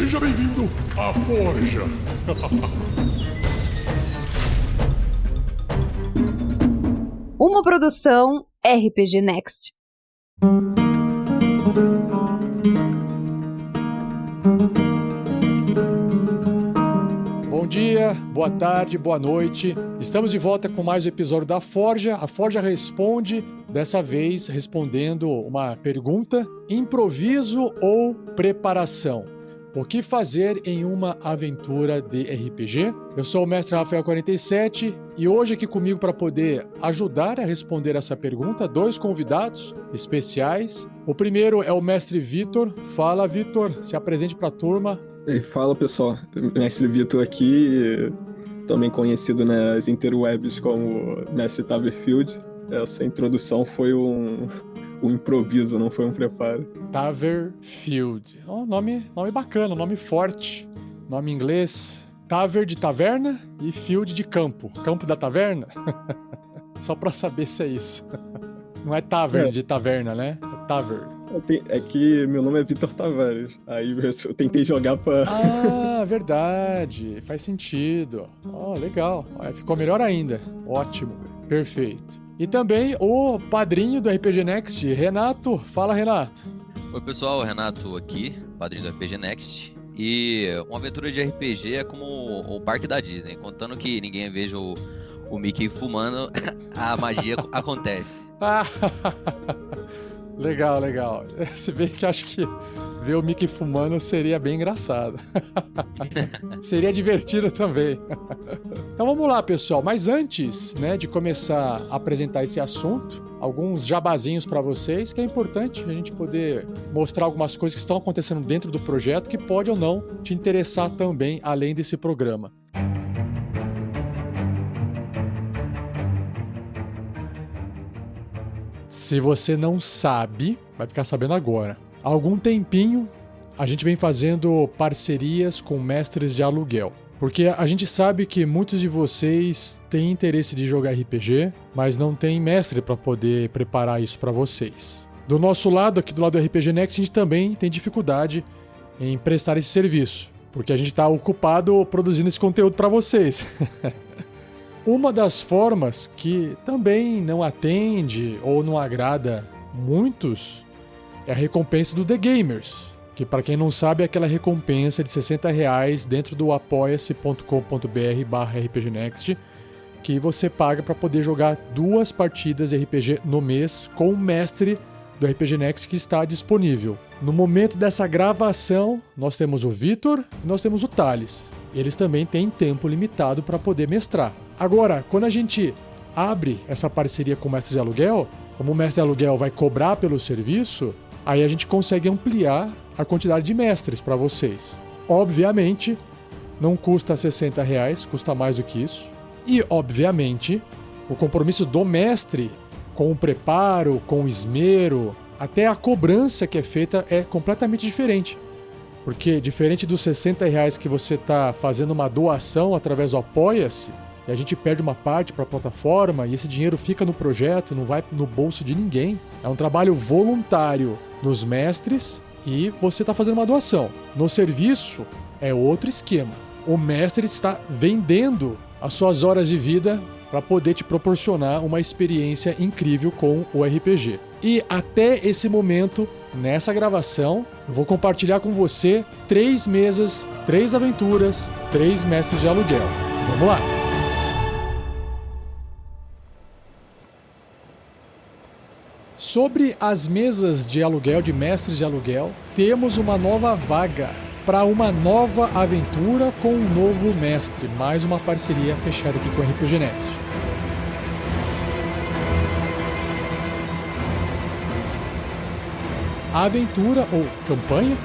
Seja bem-vindo à Forja. Uma produção RPG Next. Bom dia, boa tarde, boa noite. Estamos de volta com mais um episódio da Forja. A Forja Responde, dessa vez respondendo uma pergunta: improviso ou preparação? O que fazer em uma aventura de RPG? Eu sou o mestre Rafael47 e hoje aqui comigo para poder ajudar a responder essa pergunta, dois convidados especiais. O primeiro é o mestre Vitor. Fala, Vitor, se apresente para a turma. E fala, pessoal, mestre Vitor aqui, também conhecido nas interwebs como mestre Taverfield. Essa introdução foi um improviso, não foi um preparo. Taverfield. Nome bacana, nome forte. Nome em inglês. Taver de taverna e field de campo. Campo da taverna? Só pra saber se é isso. Não é tavern de taverna, né? É taver. É que meu nome é Vitor Tavares. Aí eu tentei jogar pra... Ah, verdade. Faz sentido. Legal. Ficou melhor ainda. Ótimo. Perfeito. E também o padrinho do RPG Next, Renato. Fala, Renato. Oi, pessoal. Renato aqui, padrinho do RPG Next. E uma aventura de RPG é como o parque da Disney. Contando que ninguém veja o Mickey fumando, a magia acontece. Legal. Se bem que acho que ver o Mickey fumando seria bem engraçado. Seria divertido também. Então vamos lá, pessoal. Mas antes, de começar a apresentar esse assunto, alguns jabazinhos para vocês, que é importante a gente poder mostrar algumas coisas que estão acontecendo dentro do projeto que pode ou não te interessar também, além desse programa. Se você não sabe, vai ficar sabendo agora. Há algum tempinho, a gente vem fazendo parcerias com mestres de aluguel. Porque a gente sabe que muitos de vocês têm interesse de jogar RPG, mas não tem mestre para poder preparar isso para vocês. Do nosso lado, aqui do lado do RPG Next, a gente também tem dificuldade em prestar esse serviço, porque a gente está ocupado produzindo esse conteúdo para vocês. Uma das formas que também não atende ou não agrada muitos é a recompensa do The Gamers, que para quem não sabe é aquela recompensa de R$60 dentro do apoia-se.com.br/rpgnext, que você paga para poder jogar 2 partidas de RPG no mês com o mestre do RPG Next que está disponível. No momento dessa gravação, nós temos o Vitor e nós temos o Thales. Eles também têm tempo limitado para poder mestrar. Agora, quando a gente abre essa parceria com o mestre de aluguel, como o mestre de aluguel vai cobrar pelo serviço, aí a gente consegue ampliar a quantidade de mestres para vocês. Obviamente, não custa R$60, custa mais do que isso. E, obviamente, o compromisso do mestre com o preparo, com o esmero, até a cobrança que é feita é completamente diferente. Porque, diferente dos R$60 que você está fazendo uma doação através do Apoia-se, e a gente perde uma parte para a plataforma e esse dinheiro fica no projeto, não vai no bolso de ninguém. É um trabalho voluntário dos mestres e você está fazendo uma doação. No serviço é outro esquema. O mestre está vendendo as suas horas de vida para poder te proporcionar uma experiência incrível com o RPG. E até esse momento, nessa gravação, eu vou compartilhar com você 3 mesas, 3 aventuras, 3 mestres de aluguel. Vamos lá! Sobre as mesas de aluguel, de mestres de aluguel, temos uma nova vaga para uma nova aventura com um novo mestre. Mais uma parceria fechada aqui com o RPG Next. A aventura, ou campanha,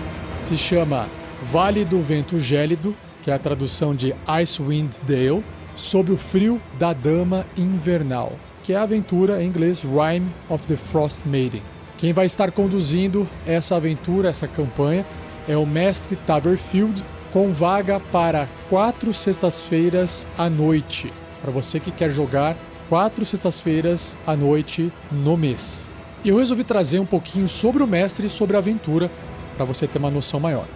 se chama Vale do Vento Gélido, que é a tradução de Icewind Dale, sob o frio da Dama Invernal, que é a aventura em inglês Rime of the Frost Maiden. Quem vai estar conduzindo essa aventura, essa campanha, é o mestre Taverfield, com vaga para 4 sextas-feiras à noite, para você que quer jogar 4 sextas-feiras à noite no mês. E eu resolvi trazer um pouquinho sobre o mestre e sobre a aventura, para você ter uma noção maior.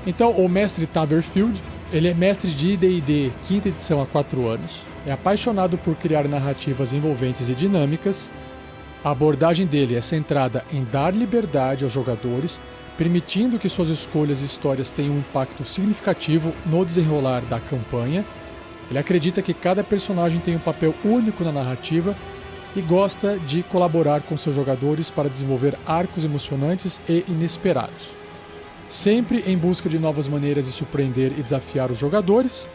Então, o mestre Taverfield, ele é mestre de D&D 5ª edição há 4 anos, é apaixonado por criar narrativas envolventes e dinâmicas. A abordagem dele é centrada em dar liberdade aos jogadores, permitindo que suas escolhas e histórias tenham um impacto significativo no desenrolar da campanha. Ele acredita que cada personagem tem um papel único na narrativa e gosta de colaborar com seus jogadores para desenvolver arcos emocionantes e inesperados. Sempre em busca de novas maneiras de surpreender e desafiar os jogadores,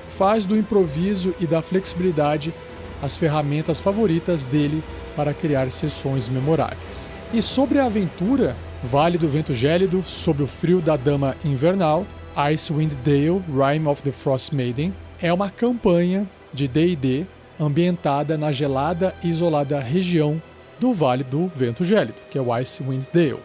faz do improviso e da flexibilidade as ferramentas favoritas dele para criar sessões memoráveis. E sobre a aventura, Vale do Vento Gélido, Sob o Frio da Dama Invernal, Icewind Dale, Rime of the Frost Maiden, é uma campanha de D&D ambientada na gelada e isolada região do Vale do Vento Gélido, que é o Icewind Dale.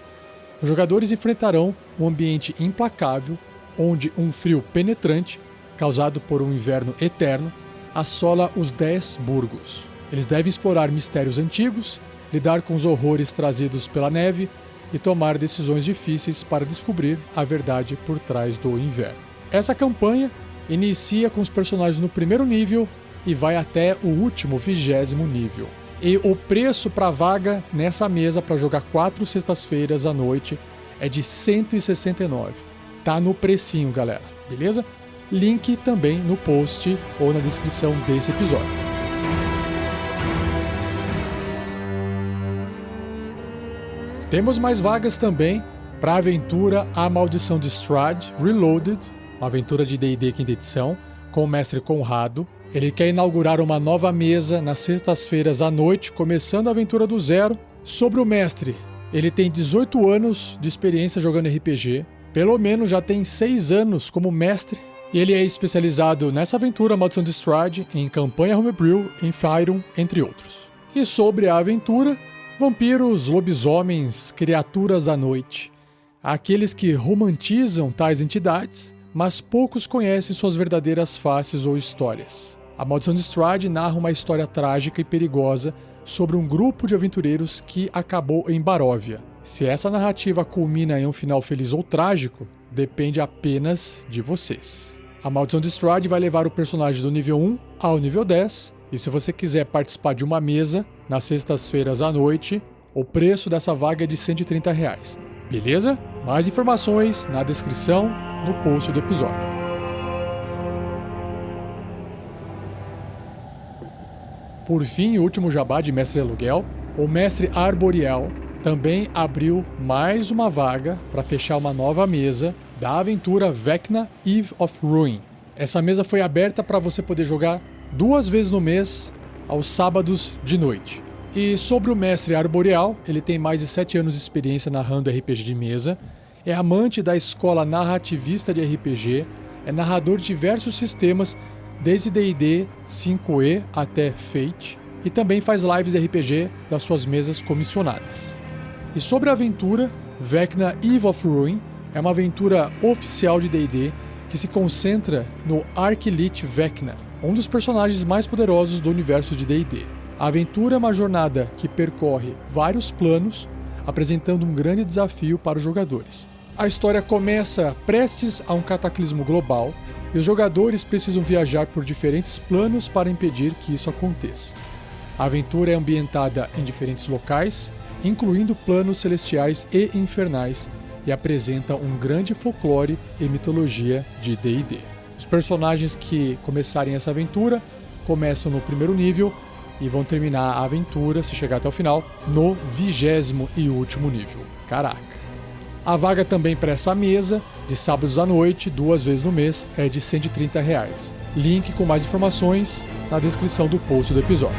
Os jogadores enfrentarão um ambiente implacável, onde um frio penetrante, causado por um inverno eterno, assola os 10 burgos. Eles devem explorar mistérios antigos, lidar com os horrores trazidos pela neve e tomar decisões difíceis para descobrir a verdade por trás do inverno. Essa campanha inicia com os personagens no primeiro nível e vai até o último 20º nível. E o preço para vaga nessa mesa para jogar 4 sextas-feiras à noite é de 169. Tá no precinho, galera, beleza? Link também no post ou na descrição desse episódio. Temos mais vagas também para a aventura A Maldição de Strahd Reloaded, uma aventura de D&D 5ª edição, com o mestre Conrado. Ele quer inaugurar uma nova mesa nas sextas-feiras à noite, começando a aventura do zero. Sobre o mestre, ele tem 18 anos de experiência jogando RPG, pelo menos já tem 6 anos como mestre, e ele é especializado nessa aventura Maldição de Strahd, em campanha homebrew, em Faerun, entre outros. E sobre a aventura, vampiros, lobisomens, criaturas da noite. Aqueles que romantizam tais entidades, mas poucos conhecem suas verdadeiras faces ou histórias. A Maldição de Strahd narra uma história trágica e perigosa sobre um grupo de aventureiros que acabou em Baróvia. Se essa narrativa culmina em um final feliz ou trágico, depende apenas de vocês. A Maldição de Strahd vai levar o personagem do nível 1 ao nível 10, e se você quiser participar de uma mesa, nas sextas-feiras à noite, o preço dessa vaga é de R$130. Beleza? Mais informações na descrição, no post do episódio. Por fim, o último jabá de Mestre Aluguel, o Mestre Arboreal também abriu mais uma vaga para fechar uma nova mesa da aventura Vecna Eve of Ruin. Essa mesa foi aberta para você poder jogar 2 vezes no mês, aos sábados de noite. E sobre o Mestre Arboreal, ele tem mais de 7 anos de experiência narrando RPG de mesa, é amante da escola narrativista de RPG, é narrador de diversos sistemas, desde D&D 5e até Fate, e também faz lives de RPG das suas mesas comissionadas. E sobre a aventura, Vecna Eve of Ruin é uma aventura oficial de D&D que se concentra no Archlich Vecna, um dos personagens mais poderosos do universo de D&D. A aventura é uma jornada que percorre vários planos, apresentando um grande desafio para os jogadores. A história começa prestes a um cataclismo global e os jogadores precisam viajar por diferentes planos para impedir que isso aconteça. A aventura é ambientada em diferentes locais, incluindo planos celestiais e infernais, e apresenta um grande folclore e mitologia de D&D. Os personagens que começarem essa aventura começam no primeiro nível e vão terminar a aventura, se chegar até o final, no 20º e último nível. Caraca! A vaga também para essa mesa, de sábados à noite, 2 vezes no mês, é de R$130. Link com mais informações na descrição do post do episódio.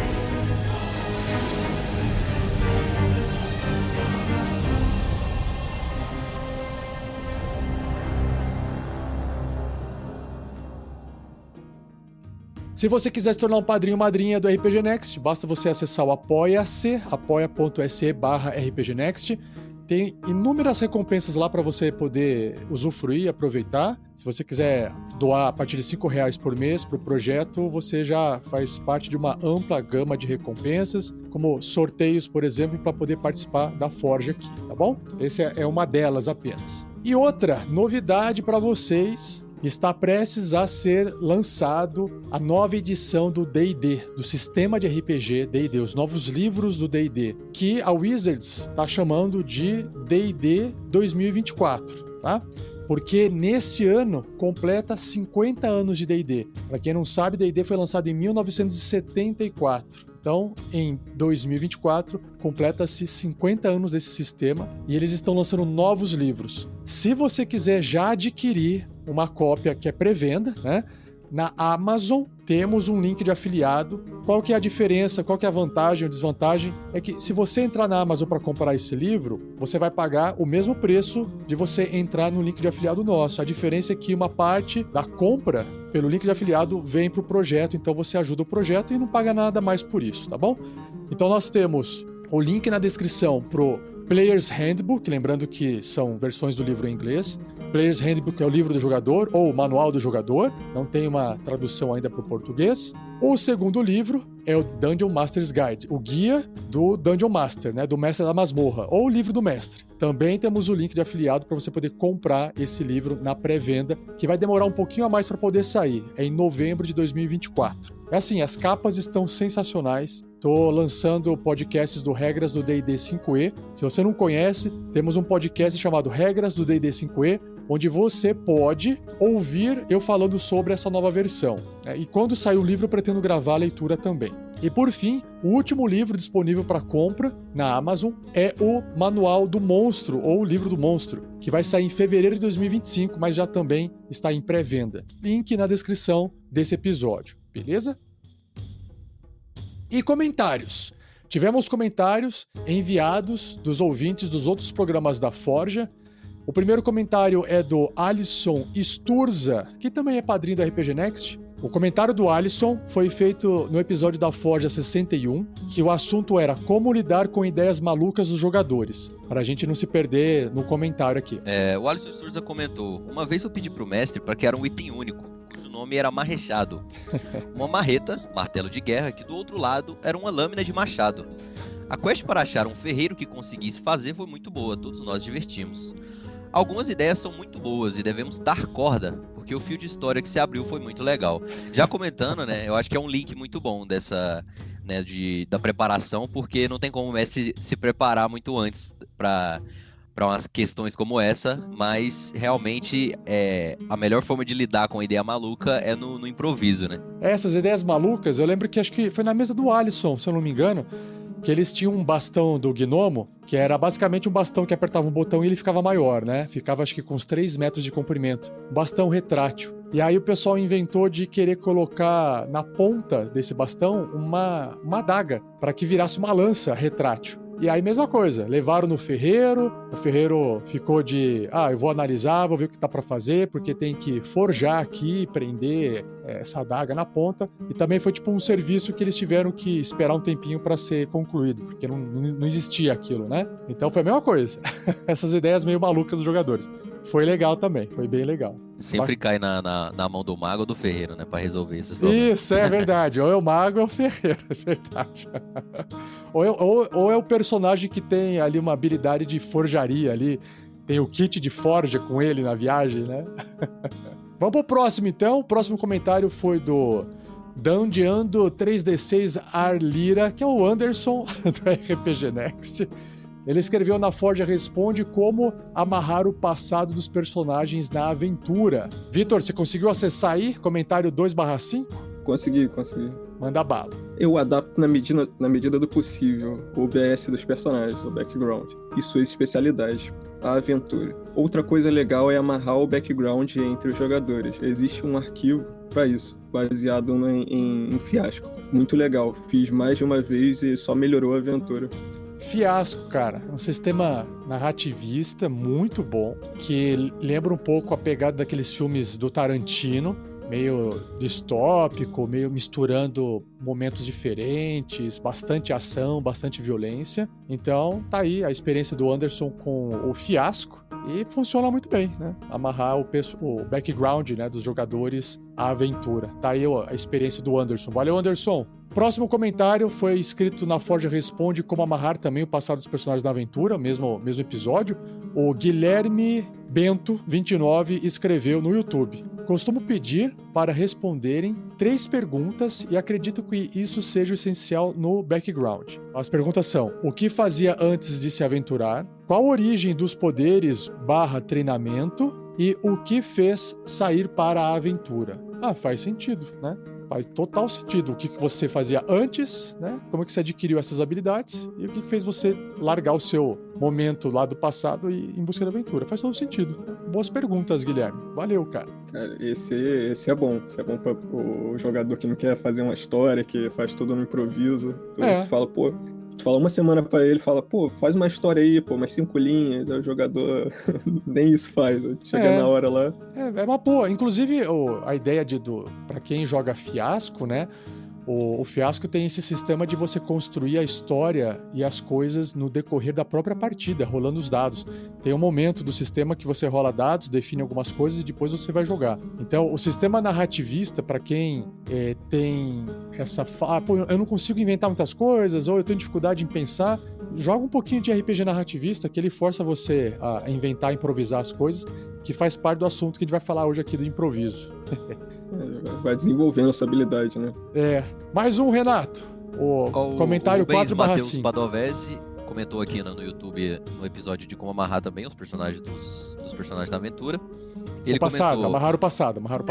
Se você quiser se tornar um padrinho ou madrinha do RPG Next, basta você acessar o apoia.se, apoia.se/rpgnext. Tem inúmeras recompensas lá para você poder usufruir e aproveitar. Se você quiser doar a partir de R$5 por mês para o projeto, você já faz parte de uma ampla gama de recompensas, como sorteios, por exemplo, para poder participar da Forge aqui, tá bom? Essa é uma delas apenas. E outra novidade para vocês, está prestes a ser lançado a nova edição do D&D, do sistema de RPG D&D, os novos livros do D&D, que a Wizards está chamando de D&D 2024, tá? Porque neste ano completa 50 anos de D&D. Para quem não sabe, D&D foi lançado em 1974. Então, em 2024, completa-se 50 anos desse sistema e eles estão lançando novos livros. Se você quiser já adquirir uma cópia que é pré-venda, né? Na Amazon temos um link de afiliado. Qual que é a diferença, qual que é a vantagem ou desvantagem? É que se você entrar na Amazon para comprar esse livro, você vai pagar o mesmo preço de você entrar no link de afiliado nosso. A diferença é que uma parte da compra pelo link de afiliado vem para o projeto, então você ajuda o projeto e não paga nada mais por isso, tá bom? Então nós temos o link na descrição pro Player's Handbook, lembrando que são versões do livro em inglês. Player's Handbook é o livro do jogador, ou o manual do jogador, não tem uma tradução ainda para o português. O segundo livro é o Dungeon Master's Guide, o guia do Dungeon Master, né, do mestre da masmorra, ou o livro do mestre. Também temos o link de afiliado para você poder comprar esse livro na pré-venda, que vai demorar um pouquinho a mais para poder sair, é em novembro de 2024. É assim, as capas estão sensacionais. Estou lançando podcasts do Regras do D&D 5e. Se você não conhece, temos um podcast chamado Regras do D&D 5e, onde você pode ouvir eu falando sobre essa nova versão. E quando sair o livro, eu pretendo gravar a leitura também. E por fim, o último livro disponível para compra na Amazon é o Manual do Monstro, ou o Livro do Monstro, que vai sair em fevereiro de 2025, mas já também está em pré-venda. Link na descrição desse episódio, beleza? E comentários. Tivemos comentários enviados dos ouvintes dos outros programas da Forja. O primeiro comentário é do Alisson Sturza, que também é padrinho da RPG Next. O comentário do Alisson foi feito no episódio da Forja 61, que o assunto era como lidar com ideias malucas dos jogadores, para a gente não se perder no comentário aqui. O Alisson Sturza comentou: uma vez eu pedi pro mestre para criar um item único, cujo nome era Marrechado. Uma marreta, martelo de guerra, que do outro lado era uma lâmina de machado. A quest para achar um ferreiro que conseguisse fazer foi muito boa, todos nós divertimos. Algumas ideias são muito boas e devemos dar corda, porque o fio de história que se abriu foi muito legal. Já comentando, né, eu acho que é um link muito bom dessa, né, da preparação, porque não tem como o mestre se preparar muito antes para umas questões como essa, mas realmente a melhor forma de lidar com a ideia maluca é no improviso, né? Essas ideias malucas, eu lembro que acho que foi na mesa do Alisson, se eu não me engano, que eles tinham um bastão do gnomo, que era basicamente um bastão que apertava um botão e ele ficava maior, né? Ficava acho que com uns 3 metros de comprimento. Bastão retrátil. E aí o pessoal inventou de querer colocar na ponta desse bastão uma adaga, para que virasse uma lança retrátil. E aí, mesma coisa, levaram no ferreiro, o ferreiro ficou de, eu vou analisar, vou ver o que dá pra fazer, porque tem que forjar aqui, prender essa adaga na ponta, e também foi tipo um serviço que eles tiveram que esperar um tempinho pra ser concluído, porque não existia aquilo, né? Então foi a mesma coisa, essas ideias meio malucas dos jogadores. Foi legal também, foi bem legal. Sempre cai na mão do mago ou do ferreiro, né, pra resolver esses problemas. Isso, é verdade. Ou é o mago ou é o ferreiro, é verdade. ou é o personagem que tem ali uma habilidade de forjaria ali, tem o kit de forja com ele na viagem, né? Vamos pro próximo, então. O próximo comentário foi do Dungeando 3D6 Arlira, que é o Anderson, do RPG Next. Ele escreveu na Forja Responde como amarrar o passado dos personagens na aventura. Vitor, você conseguiu acessar aí? Comentário 2/5? Consegui. Manda bala. Eu adapto na medida do possível o OBS dos personagens, o background, e suas especialidades, a aventura. Outra coisa legal é amarrar o background entre os jogadores. Existe um arquivo para isso, baseado em Fiasco. Muito legal. Fiz mais de uma vez e só melhorou a aventura. Fiasco, cara, é um sistema narrativista muito bom, que lembra um pouco a pegada daqueles filmes do Tarantino, meio distópico, meio misturando momentos diferentes, bastante ação, bastante violência. Então, tá aí a experiência do Anderson com o Fiasco e funciona muito bem, né? Amarrar o background, né, dos jogadores à aventura. Tá aí a experiência do Anderson. Valeu, Anderson! Próximo comentário foi escrito na Forja Responde como amarrar também o passado dos personagens da aventura, mesmo episódio. O Guilherme Bento, 29, escreveu no YouTube: costumo pedir para responderem 3 perguntas e acredito que isso seja essencial no background. As perguntas são: o que fazia antes de se aventurar? Qual a origem dos poderes / treinamento? E o que fez sair para a aventura? Faz sentido, né? Faz total sentido. O que você fazia antes, né? Como é que você adquiriu essas habilidades? E o que fez você largar o seu momento lá do passado e ir em busca da aventura? Faz todo sentido. Boas perguntas, Guilherme. Valeu, cara. Esse é bom. Esse é bom para o jogador que não quer fazer uma história, que faz tudo no improviso. Tu fala, tu fala uma semana pra ele, fala, faz uma história aí, umas 5 linhas, aí o jogador nem isso faz, chega na hora lá. É uma boa. Inclusive, a ideia pra quem joga Fiasco, né? O Fiasco tem esse sistema de você construir a história e as coisas no decorrer da própria partida, rolando os dados. Tem um momento do sistema que você rola dados, define algumas coisas e depois você vai jogar. Então, o sistema narrativista, para quem tem essa... eu não consigo inventar muitas coisas, ou eu tenho dificuldade em pensar, joga um pouquinho de RPG narrativista, que ele força você a inventar, improvisar as coisas, que faz parte do assunto que a gente vai falar hoje aqui do improviso. Vai desenvolvendo essa habilidade, né? Mais um, Renato. O comentário 4/5. Matheus Padovese comentou aqui no YouTube, no episódio de como amarrar também os personagens dos personagens da aventura. Ele comentou... amarrar o passado. Como amarrar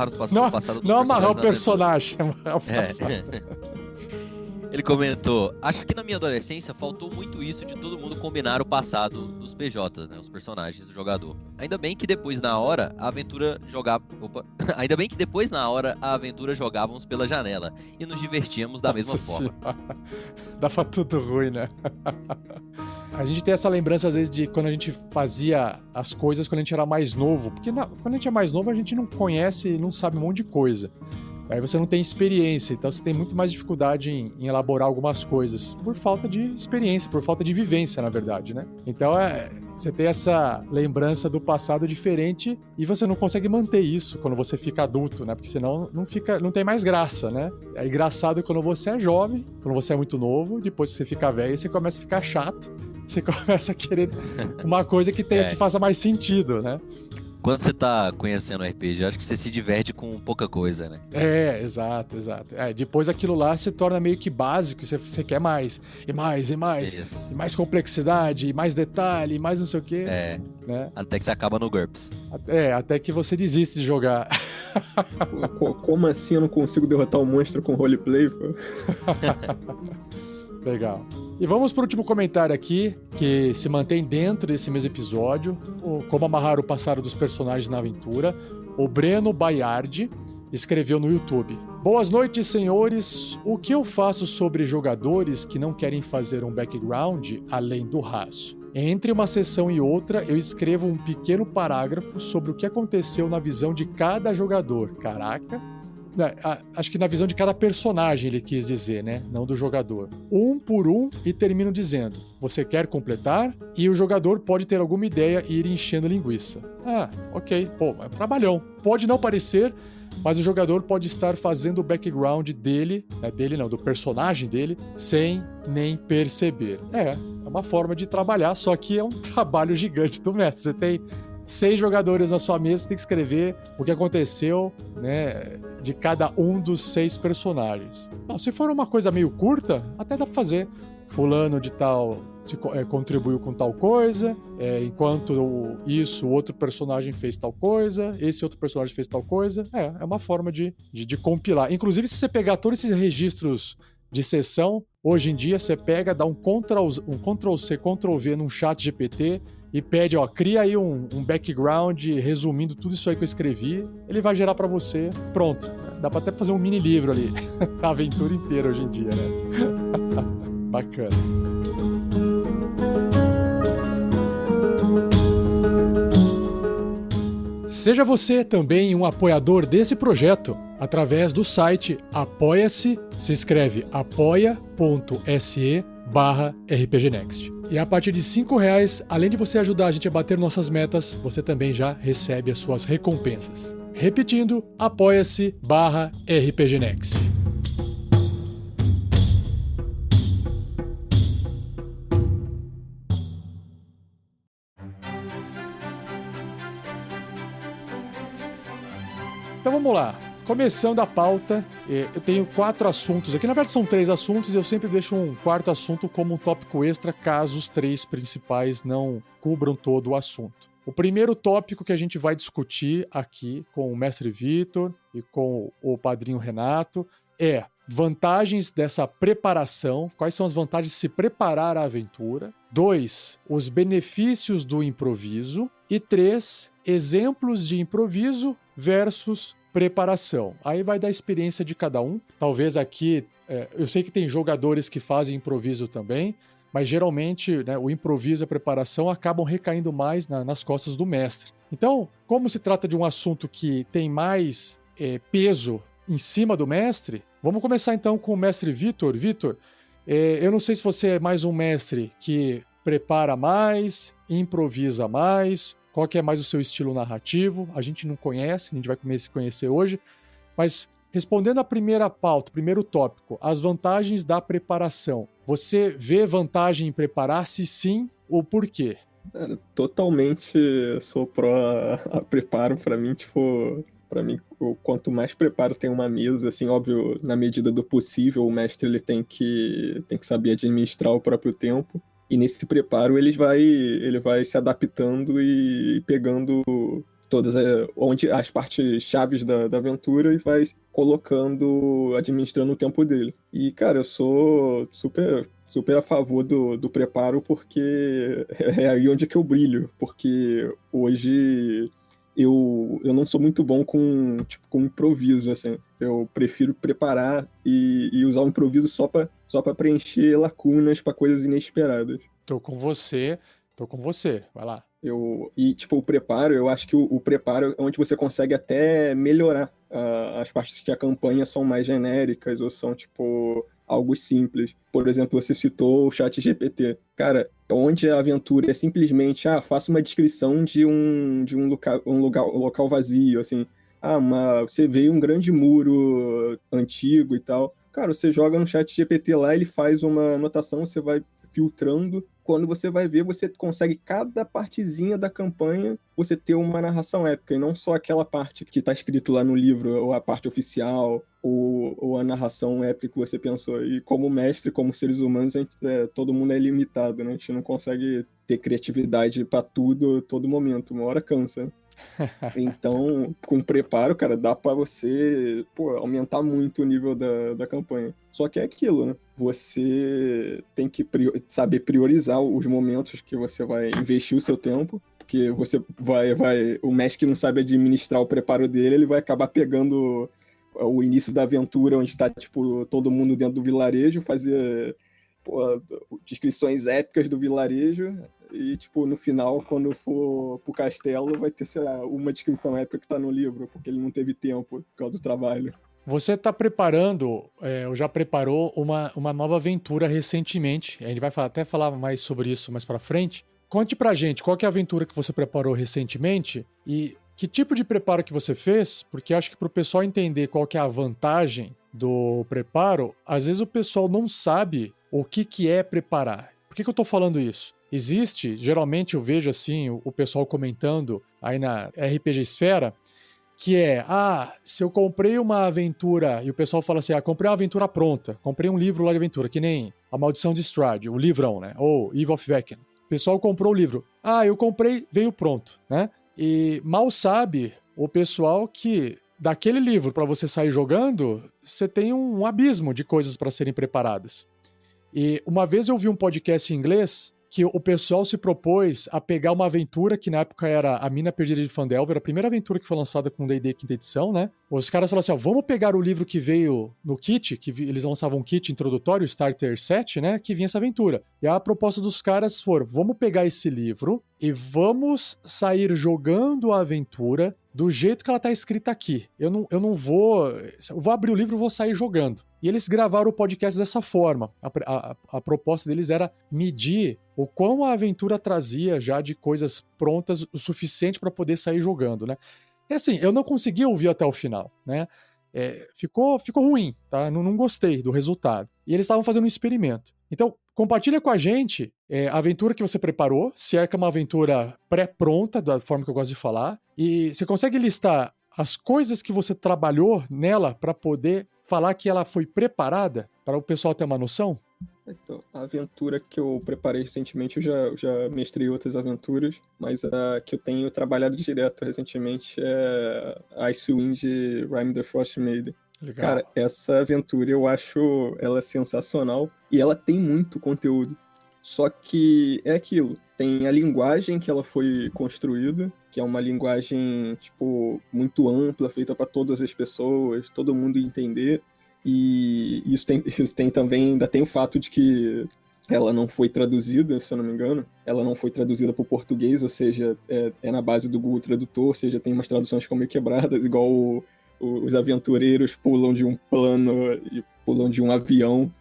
o passado não amarrar o personagem, amarrar o passado. Ele comentou: acho que na minha adolescência faltou muito isso de todo mundo combinar o passado dos PJs, né, os personagens do jogador. Ainda bem que depois na hora a aventura jogávamos pela janela e nos divertíamos da mesma forma. Dava tudo ruim, né? A gente tem essa lembrança às vezes de quando a gente fazia as coisas quando a gente era mais novo, porque quando a gente é mais novo a gente não conhece e não sabe um monte de coisa. Aí você não tem experiência, então você tem muito mais dificuldade em elaborar algumas coisas, por falta de experiência, por falta de vivência, na verdade, né? Então você tem essa lembrança do passado diferente e você não consegue manter isso quando você fica adulto, né? Porque senão não tem mais graça, né? É engraçado quando você é jovem, quando você é muito novo, depois que você fica velho, você começa a ficar chato, você começa a querer uma coisa que faça mais sentido, né? Quando você tá conhecendo o RPG, eu acho que você se diverte com pouca coisa, né? Exato. Depois aquilo lá se torna meio que básico, você quer mais, e mais. Isso. E mais complexidade, e mais detalhe, e mais não sei o quê. Né? Até que você acaba no GURPS. Até que você desiste de jogar. Como assim eu não consigo derrotar o monstro com roleplay, pô? Legal. E vamos para o último comentário aqui, que se mantém dentro desse mesmo episódio, como amarrar o passado dos personagens na aventura. O Breno Baiardi escreveu no YouTube: boas noites, senhores. O que eu faço sobre jogadores que não querem fazer um background além do raso? Entre uma sessão e outra, eu escrevo um pequeno parágrafo sobre o que aconteceu na visão de cada jogador. Caraca! Acho que na visão de cada personagem ele quis dizer, né? Não do jogador. Um por um e termino dizendo: você quer completar? E o jogador pode ter alguma ideia e ir enchendo linguiça. Ok. É um trabalhão. Pode não parecer, mas o jogador pode estar fazendo o background dele, do personagem dele, sem nem perceber. É uma forma de trabalhar, só que é um trabalho gigante do mestre. Você tem 6 jogadores na sua mesa, você tem que escrever o que aconteceu, né, de cada um dos 6 personagens. Bom, se for uma coisa meio curta, até dá pra fazer. Fulano de tal contribuiu com tal coisa, enquanto o outro personagem fez tal coisa, esse outro personagem fez tal coisa. É uma forma de compilar. Inclusive, se você pegar todos esses registros de sessão, hoje em dia você pega, dá um Ctrl+C, Ctrl+V num chat GPT e pede, cria aí um background resumindo tudo isso aí que eu escrevi, ele vai gerar pra você, pronto. Dá pra até fazer um mini livro ali, a aventura inteira hoje em dia, né? Bacana. Seja você também um apoiador desse projeto através do site Apoia-se, se escreve apoia.se/RPGnext. E a partir de R$5, além de você ajudar a gente a bater nossas metas, você também já recebe as suas recompensas. Repetindo, apoia-se/RPGnext. Então vamos lá. Começando a pauta, eu tenho 4 assuntos aqui. Na verdade são 3 assuntos e eu sempre deixo um quarto assunto como um tópico extra, caso os 3 principais não cubram todo o assunto. O primeiro tópico que a gente vai discutir aqui com o mestre Vitor e com o padrinho Renato é vantagens dessa preparação, quais são as vantagens de se preparar à aventura. 2, os benefícios do improviso. E 3, exemplos de improviso versus preparação. Aí vai da experiência de cada um. Talvez aqui, eu sei que tem jogadores que fazem improviso também, mas geralmente, né, o improviso e a preparação acabam recaindo mais nas costas do mestre. Então, como se trata de um assunto que tem mais peso em cima do mestre, vamos começar então com o mestre Vitor. Vitor, eu não sei se você é mais um mestre que prepara mais, improvisa mais, qual que é mais o seu estilo narrativo, a gente não conhece, a gente vai conhecer hoje, mas respondendo a primeira pauta, primeiro tópico, as vantagens da preparação. Você vê vantagem em preparar-se, sim, ou por quê? Cara, totalmente sou pró a preparo. Pra mim, tipo, quanto mais preparo tem uma mesa, assim, óbvio, na medida do possível, o mestre ele tem que saber administrar o próprio tempo. E nesse preparo ele vai se adaptando e pegando todas as partes chaves da aventura e vai colocando, administrando o tempo dele. E, cara, eu sou super a favor do preparo, porque é aí onde que eu brilho. Porque hoje eu não sou muito bom com improviso, assim. Eu prefiro preparar e usar o improviso só pra preencher lacunas, pra coisas inesperadas. Tô com você, vai lá. O preparo, eu acho que o preparo é onde você consegue até melhorar as partes que a campanha são mais genéricas ou são, tipo, algo simples. Por exemplo, você citou o ChatGPT. Cara, onde a aventura é simplesmente, faça uma descrição de um local vazio, assim. Você vê um grande muro antigo e tal. Cara, você joga no ChatGPT lá, ele faz uma anotação, você vai filtrando. Quando você vai ver, você consegue cada partezinha da campanha, você ter uma narração épica, e não só aquela parte que está escrito lá no livro, ou a parte oficial, ou a narração épica que você pensou. E como mestre, como seres humanos, todo mundo é limitado, né? A gente não consegue ter criatividade para tudo, todo momento. Uma hora cansa. Então, com preparo, cara, dá pra você aumentar muito o nível da campanha. Só que é aquilo, né? Você tem que saber priorizar os momentos que você vai investir o seu tempo, porque você o mestre que não sabe administrar o preparo dele, ele vai acabar pegando o início da aventura, onde tá, tipo, todo mundo dentro do vilarejo, fazer descrições épicas do vilarejo, e, tipo, no final, quando for pro castelo, vai ter, sei lá, uma descrição épica que tá no livro, porque ele não teve tempo por causa do trabalho. Você tá preparando, ou já preparou uma nova aventura recentemente, a gente vai até falar mais sobre isso mais pra frente. Conte pra gente, qual que é a aventura que você preparou recentemente e que tipo de preparo que você fez, porque acho que pro pessoal entender qual que é a vantagem do preparo, às vezes o pessoal não sabe o que é preparar. Por que eu tô falando isso? Existe, geralmente eu vejo assim, o pessoal comentando aí na RPG Esfera, que é, se eu comprei uma aventura, e o pessoal fala assim, comprei uma aventura pronta, comprei um livro lá de aventura, que nem A Maldição de Strahd, o livrão, né, ou Eve of Vecna. O pessoal comprou o livro. Eu comprei, veio pronto, né? E mal sabe o pessoal que daquele livro, para você sair jogando, você tem um abismo de coisas para serem preparadas. E uma vez eu vi um podcast em inglês que o pessoal se propôs a pegar uma aventura que na época era A Mina Perdida de Phandelver, a primeira aventura que foi lançada com D&D quinta edição, né? Os caras falaram assim, vamos pegar o livro que veio no kit, que eles lançavam um kit introdutório, Starter Set, né? Que vinha essa aventura. E a proposta dos caras foi, vamos pegar esse livro e vamos sair jogando a aventura do jeito que ela tá escrita aqui. Eu não vou... Eu vou abrir o livro e vou sair jogando. E eles gravaram o podcast dessa forma. A proposta deles era medir o quão a aventura trazia já de coisas prontas o suficiente para poder sair jogando, né? E assim, eu não consegui ouvir até o final, né? Ficou ruim, tá? Não gostei do resultado. E eles estavam fazendo um experimento. Então, compartilha com a gente a aventura que você preparou, se é que é uma aventura pré-pronta, da forma que eu gosto de falar, e você consegue listar as coisas que você trabalhou nela para poder falar que ela foi preparada, para o pessoal ter uma noção? Então, a aventura que eu preparei recentemente, eu já mestrei outras aventuras, mas a que eu tenho trabalhado direto recentemente é Icewind Rime the Frost Maiden. Legal. Cara, essa aventura eu acho ela sensacional e ela tem muito conteúdo. Só que é aquilo, tem a linguagem que ela foi construída, que é uma linguagem, tipo, muito ampla, feita para todas as pessoas, todo mundo entender. E isso tem também, ainda tem o fato de que ela não foi traduzida, se eu não me engano. Ela não foi traduzida para o português, ou seja, é na base do Google Tradutor, ou seja, tem umas traduções que são meio quebradas, igual os aventureiros pulam de um plano e pulam de um avião.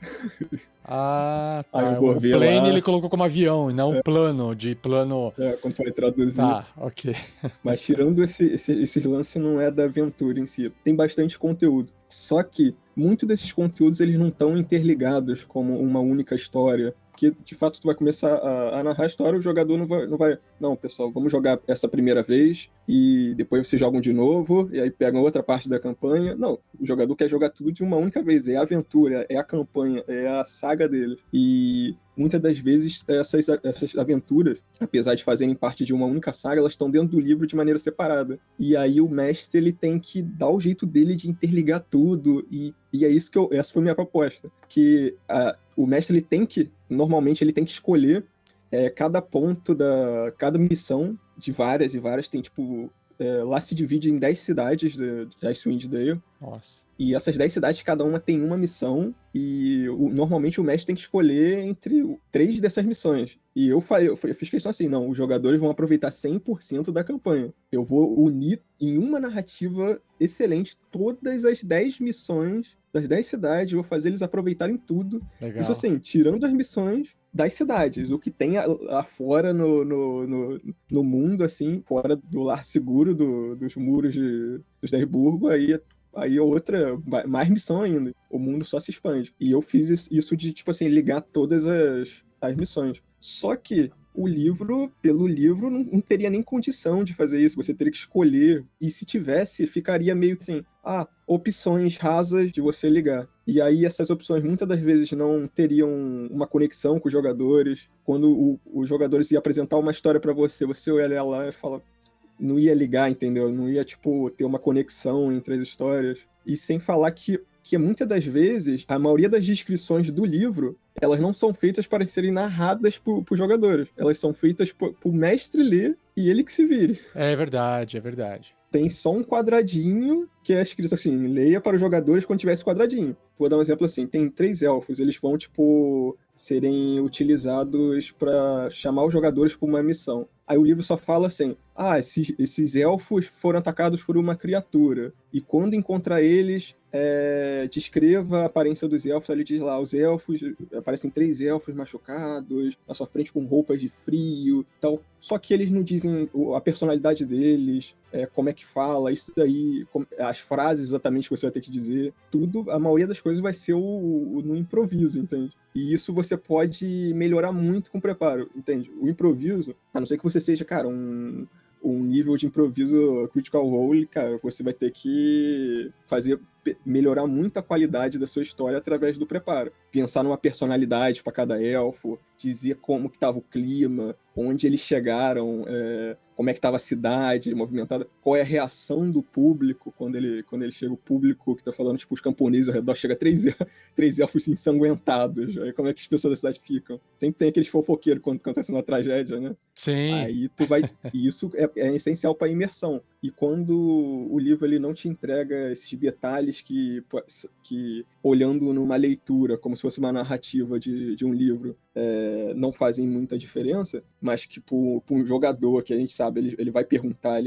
Ah, Aí tá. eu vou O ver plane lá. ele colocou como avião, e não plano, de plano... Quando vai traduzir. Tá, ok. Mas tirando esses lances, não é da aventura em si. Tem bastante conteúdo. Só que muitos desses conteúdos eles não estão interligados como uma única história. Porque, de fato, tu vai começar a narrar a história, o jogador não vai... Não, pessoal, vamos jogar essa primeira vez e depois vocês jogam de novo e aí pegam outra parte da campanha. Não, o jogador quer jogar tudo de uma única vez. É a aventura, é a campanha, é a saga dele. E muitas das vezes essas aventuras, apesar de fazerem parte de uma única saga, elas estão dentro do livro de maneira separada. E aí o mestre ele tem que dar o jeito dele de interligar tudo e é isso que essa foi a minha proposta. Que o mestre ele tem que, normalmente ele tem que escolher cada ponto cada missão de várias e várias, tem tipo, lá se divide em 10 cidades de Icewind Dale. Nossa. E essas 10 cidades, cada uma tem uma missão, e normalmente o mestre tem que escolher entre 3 dessas missões. E eu fiz questão assim, não, os jogadores vão aproveitar 100% da campanha. Eu vou unir em uma narrativa excelente todas as 10 missões das 10 cidades, eu vou fazer eles aproveitarem tudo. Legal. Isso assim, tirando as missões das cidades, o que tem lá fora no mundo, assim, fora do lar seguro dos muros dos 10 burgos, aí é outra, mais missão ainda. O mundo só se expande. E eu fiz isso de, tipo assim, ligar todas as missões. Só que pelo livro, não teria nem condição de fazer isso. Você teria que escolher. E se tivesse, ficaria meio que assim, opções rasas de você ligar. E aí essas opções muitas das vezes não teriam uma conexão com os jogadores. Quando os jogadores iam apresentar uma história para você olha lá e fala... Não ia ligar, entendeu? Não ia, tipo, ter uma conexão entre as histórias. E sem falar que muitas das vezes, a maioria das descrições do livro, elas não são feitas para serem narradas por jogadores. Elas são feitas pro mestre ler e ele que se vire. É verdade, é verdade. Tem só um quadradinho que é escrito assim, leia para os jogadores quando tiver esse quadradinho. Vou dar um exemplo assim, tem 3 elfos, eles vão, tipo, serem utilizados para chamar os jogadores para uma missão. Aí o livro só fala assim, esses elfos foram atacados por uma criatura, e quando encontrar eles, descreva a aparência dos elfos. Ali diz lá, os elfos, aparecem 3 elfos machucados, na sua frente com roupas de frio, tal. Só que eles não dizem a personalidade deles, como é que fala, isso daí, as frases exatamente que você vai ter que dizer, tudo, a maioria das coisas vai ser no improviso, entende? E isso você pode melhorar muito com o preparo, entende? O improviso, a não ser que você seja, cara, um nível de improviso Critical Role, cara, você vai ter que melhorar muito a qualidade da sua história através do preparo. Pensar numa personalidade para cada elfo, dizer como que estava o clima, onde eles chegaram, como é que estava a cidade movimentada, qual é a reação do público quando ele chega, o público que está falando, tipo, os camponeses ao redor, chega 3 elfos ensanguentados, aí como é que as pessoas da cidade ficam? Sempre tem aqueles fofoqueiros quando acontece uma tragédia, né? Sim. Aí isso é essencial para a imersão. E quando o livro ele não te entrega esses detalhes que olhando numa leitura, como se fosse uma narrativa de um livro, não fazem muita diferença, mas que para um jogador que a gente sabe, ele vai perguntar,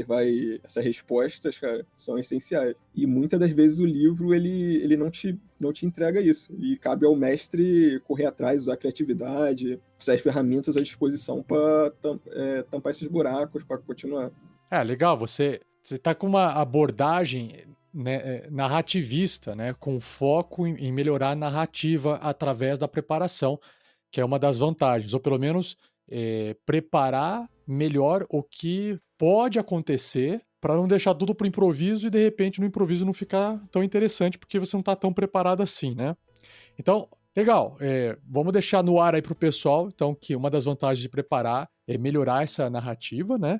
essas respostas, cara, são essenciais. E muitas das vezes o livro ele não te entrega isso. E cabe ao mestre correr atrás, usar a criatividade, usar as ferramentas à disposição para tampar esses buracos, para continuar. Legal, você tá com uma abordagem, né, narrativista, né, com foco em melhorar a narrativa através da preparação, que é uma das vantagens, ou pelo menos preparar melhor o que pode acontecer para não deixar tudo pro improviso e de repente no improviso não ficar tão interessante porque você não tá tão preparado assim, né? Então, legal, vamos deixar no ar aí pro pessoal, então, que uma das vantagens de preparar é melhorar essa narrativa, né?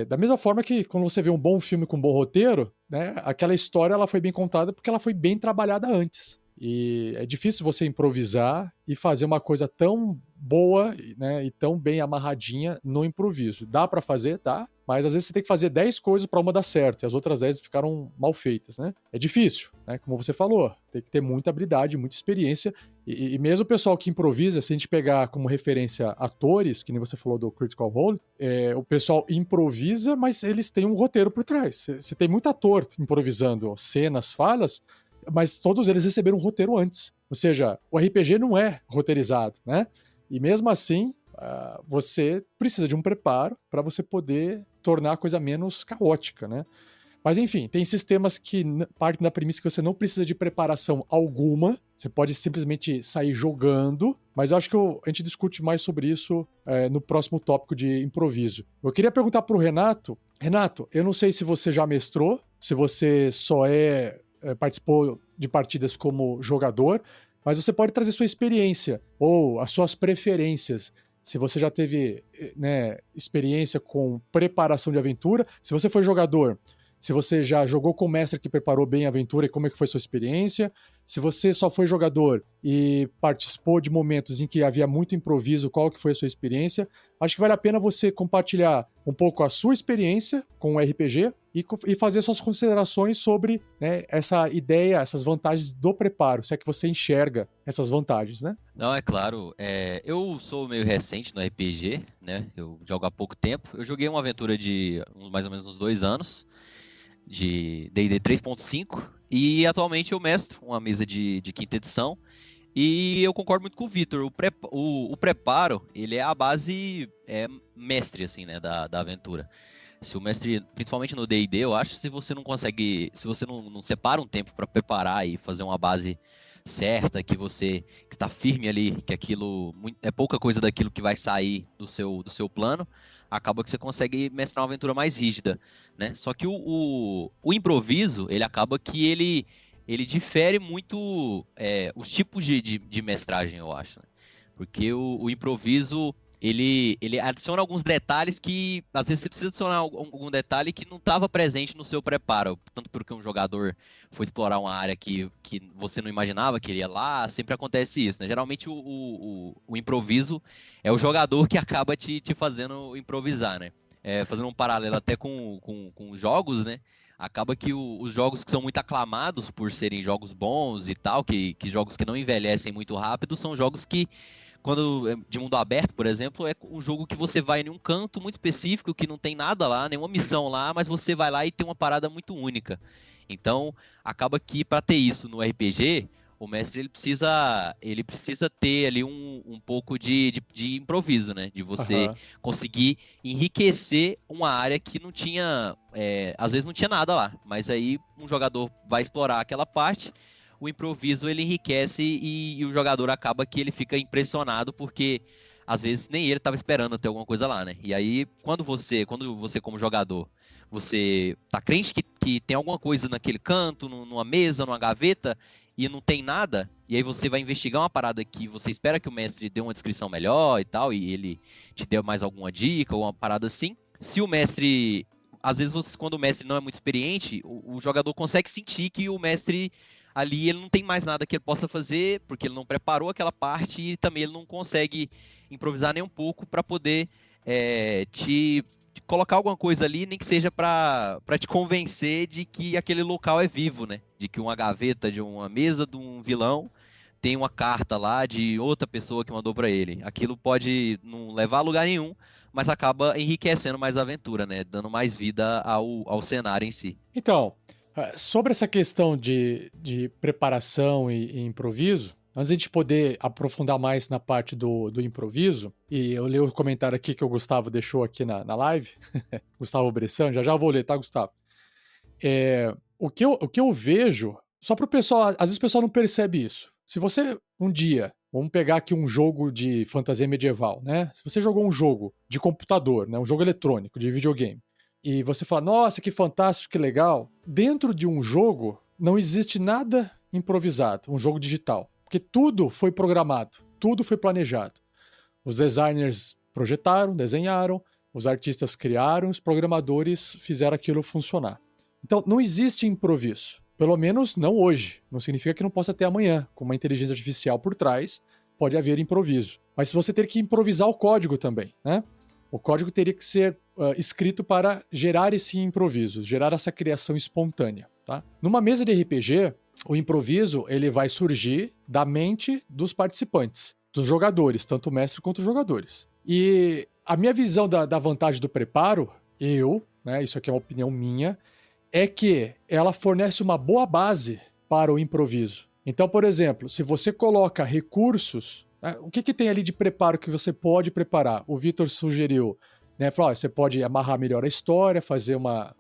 Da mesma forma que quando você vê um bom filme com um bom roteiro, né? Aquela história ela foi bem contada porque ela foi bem trabalhada antes. E é difícil você improvisar e fazer uma coisa tão boa, né, e tão bem amarradinha no improviso. Dá pra fazer? Dá. Mas às vezes você tem que fazer 10 coisas pra uma dar certo e as outras 10 ficaram mal feitas, né? É difícil, né? Como você falou, tem que ter muita habilidade, muita experiência. E mesmo o pessoal que improvisa, se a gente pegar como referência atores, que nem você falou do Critical Role, o pessoal improvisa, mas eles têm um roteiro por trás. Você tem muito ator improvisando cenas, falas, mas todos eles receberam um roteiro antes. Ou seja, o RPG não é roteirizado, né? E mesmo assim, você precisa de um preparo para você poder tornar a coisa menos caótica, né? Mas enfim, tem sistemas que partem da premissa que você não precisa de preparação alguma, você pode simplesmente sair jogando, mas eu acho que a gente discute mais sobre isso no próximo tópico de improviso. Eu queria perguntar pro Renato. Renato, eu não sei se você já mestrou, se você só participou de partidas como jogador, mas você pode trazer sua experiência ou as suas preferências. Se você já teve, né, experiência com preparação de aventura, se você foi jogador, se você já jogou com o mestre que preparou bem a aventura e como é que foi sua experiência, se você só foi jogador e participou de momentos em que havia muito improviso, qual que foi a sua experiência, acho que vale a pena você compartilhar um pouco a sua experiência com o RPG e fazer suas considerações sobre, né, essa ideia, essas vantagens do preparo, se é que você enxerga essas vantagens, né? Não, é claro. Eu sou meio recente no RPG, né? Eu jogo há pouco tempo. Eu joguei uma aventura de mais ou menos uns 2 anos, de D&D 3.5, e atualmente eu mestro uma mesa de quinta edição. E eu concordo muito com o Vitor. O preparo, ele é a base mestre, assim, né, da aventura. Se o mestre, principalmente no D&D, eu acho, se você não consegue, se você não separa um tempo para preparar e fazer uma base certa, que está firme ali, que aquilo é pouca coisa daquilo que vai sair do seu plano, acaba que você consegue mestrar uma aventura mais rígida, né? Só que o improviso, ele acaba que ele difere muito os tipos de mestragem, eu acho, né? Porque o improviso, ele adiciona alguns detalhes que, às vezes, você precisa adicionar algum detalhe que não estava presente no seu preparo. Tanto porque um jogador foi explorar uma área que você não imaginava que ele ia lá, sempre acontece isso, né? Geralmente o improviso é o jogador que acaba te fazendo improvisar, né? Fazendo um paralelo até com jogos, né? Acaba que os jogos que são muito aclamados por serem jogos bons e tal, que jogos que não envelhecem muito rápido, são jogos que, quando de mundo aberto, por exemplo, é um jogo que você vai em um canto muito específico, que não tem nada lá, nenhuma missão lá, mas você vai lá e tem uma parada muito única. Então, acaba que para ter isso no RPG, o mestre ele precisa ter ali um pouco de improviso, né? De você conseguir enriquecer uma área que não tinha, às vezes não tinha nada lá, mas aí um jogador vai explorar aquela parte, o improviso ele enriquece e o jogador acaba que ele fica impressionado, porque às vezes nem ele estava esperando ter alguma coisa lá, né? E aí, quando você como jogador, você tá crente que tem alguma coisa naquele canto, numa mesa, numa gaveta, e não tem nada, e aí você vai investigar uma parada que você espera que o mestre dê uma descrição melhor e tal, e ele te dê mais alguma dica ou uma parada assim. Se o mestre... Às vezes, quando o mestre não é muito experiente, o jogador consegue sentir que o mestre ali ele não tem mais nada que ele possa fazer, porque ele não preparou aquela parte e também ele não consegue improvisar nem um pouco para poder te colocar alguma coisa ali, nem que seja para te convencer de que aquele local é vivo, né? De que uma gaveta de uma mesa de um vilão tem uma carta lá de outra pessoa que mandou para ele. Aquilo pode não levar a lugar nenhum, mas acaba enriquecendo mais a aventura, né? Dando mais vida ao cenário em si. Então, sobre essa questão de preparação e improviso, antes de a gente poder aprofundar mais na parte do improviso, e eu leio o comentário aqui que o Gustavo deixou aqui na live, Gustavo Bressan, já vou ler, tá, Gustavo? O que eu vejo, só para o pessoal, às vezes o pessoal não percebe isso. Se você um dia, vamos pegar aqui um jogo de fantasia medieval, né? Se você jogou um jogo de computador, né, um jogo eletrônico, de videogame, e você fala, nossa, que fantástico, que legal. Dentro de um jogo, não existe nada improvisado, um jogo digital. Porque tudo foi programado, tudo foi planejado. Os designers projetaram, desenharam, os artistas criaram, os programadores fizeram aquilo funcionar. Então, não existe improviso. Pelo menos não hoje. Não significa que não possa ter amanhã. Com uma inteligência artificial por trás, pode haver improviso. Mas você ter que improvisar o código também, né? O código teria que ser escrito para gerar esse improviso, gerar essa criação espontânea, tá? Numa mesa de RPG, o improviso ele vai surgir da mente dos participantes, dos jogadores, tanto o mestre quanto os jogadores. E a minha visão da vantagem do preparo, né, isso aqui é uma opinião minha, é que ela fornece uma boa base para o improviso. Então, por exemplo, se você coloca recursos, né, o que tem ali de preparo que você pode preparar? O Vitor sugeriu, né, falou, você pode amarrar melhor a história, fazer uma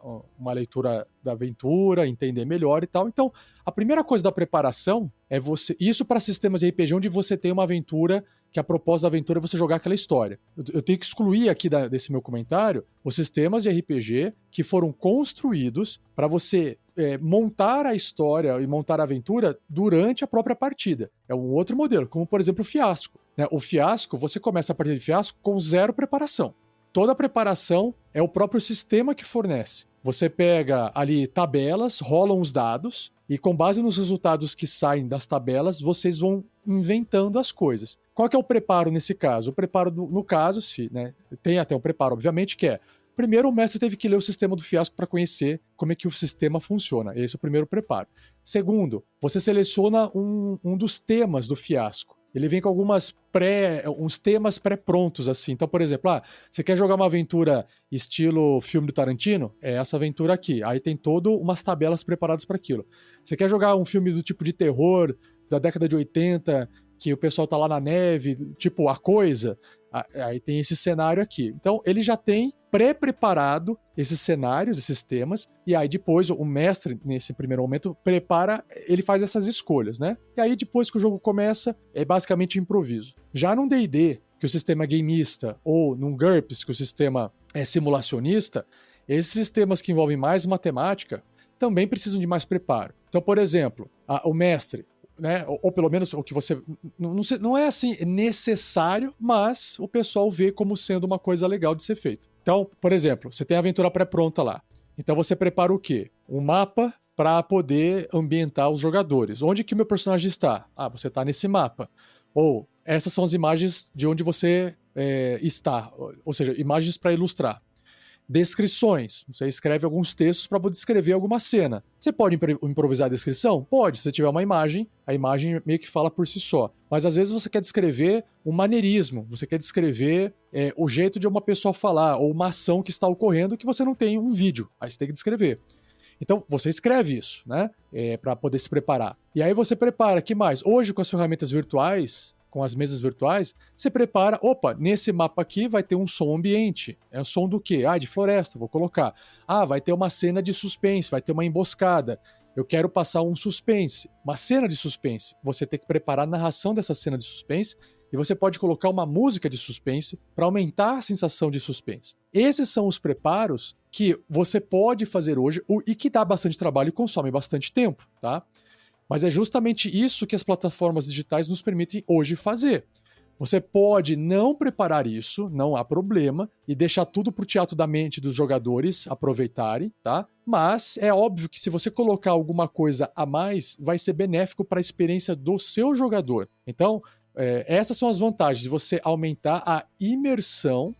leitura da aventura, entender melhor e tal. Então, a primeira coisa da preparação é você... Isso para sistemas de RPG onde você tem uma aventura, que a proposta da aventura é você jogar aquela história. Eu tenho que excluir aqui desse meu comentário os sistemas de RPG que foram construídos para você montar a história e montar a aventura durante a própria partida. É um outro modelo, como por exemplo o Fiasco, né? O Fiasco, você começa a partida de Fiasco com 0 preparação. Toda a preparação é o próprio sistema que fornece. Você pega ali tabelas, rolam os dados e com base nos resultados que saem das tabelas, vocês vão inventando as coisas. Qual que é o preparo nesse caso? O preparo, no caso, né, tem até um preparo, obviamente, que é... Primeiro, o mestre teve que ler o sistema do Fiasco para conhecer como é que o sistema funciona. Esse é o primeiro preparo. Segundo, você seleciona um dos temas do Fiasco. Ele vem com uns temas pré-prontos, assim. Então, por exemplo, você quer jogar uma aventura estilo filme do Tarantino? É essa aventura aqui. Aí tem todas umas tabelas preparadas para aquilo. Você quer jogar um filme do tipo de terror da década de 80, que o pessoal tá lá na neve, tipo A Coisa? Aí tem esse cenário aqui. Então, ele já tem pré-preparado esses cenários, esses temas, e aí depois o mestre, nesse primeiro momento, ele faz essas escolhas, né? E aí depois que o jogo começa, é basicamente improviso. Já num D&D, que o sistema é gameista, ou num GURPS, que o sistema é simulacionista, esses sistemas que envolvem mais matemática também precisam de mais preparo. Então, por exemplo, o mestre, né, ou pelo menos o que você... Não é assim necessário, mas o pessoal vê como sendo uma coisa legal de ser feita. Então, por exemplo, você tem a aventura pré-pronta lá. Então você prepara o quê? Um mapa para poder ambientar os jogadores. Onde que o meu personagem está? Você está nesse mapa. Ou essas são as imagens de onde você está. Ou seja, imagens para ilustrar. Descrições. Você escreve alguns textos para poder descrever alguma cena. Você pode improvisar a descrição? Pode. Se você tiver uma imagem, a imagem meio que fala por si só. Mas às vezes você quer descrever um maneirismo, você quer descrever o jeito de uma pessoa falar, ou uma ação que está ocorrendo que você não tem um vídeo. Aí você tem que descrever. Então, você escreve isso, né? Para poder se preparar. E aí você prepara, que mais? Hoje, com as ferramentas virtuais, com as mesas virtuais, você prepara, nesse mapa aqui vai ter um som ambiente. É um som do quê? De floresta, vou colocar. Vai ter uma cena de suspense, vai ter uma emboscada. Eu quero passar um suspense, uma cena de suspense. Você tem que preparar a narração dessa cena de suspense e você pode colocar uma música de suspense para aumentar a sensação de suspense. Esses são os preparos que você pode fazer hoje e que dá bastante trabalho e consome bastante tempo, tá? Mas é justamente isso que as plataformas digitais nos permitem hoje fazer. Você pode não preparar isso, não há problema, e deixar tudo pro teatro da mente dos jogadores aproveitarem, tá? Mas é óbvio que se você colocar alguma coisa a mais, vai ser benéfico para a experiência do seu jogador. Então, essas são as vantagens de você aumentar a imersão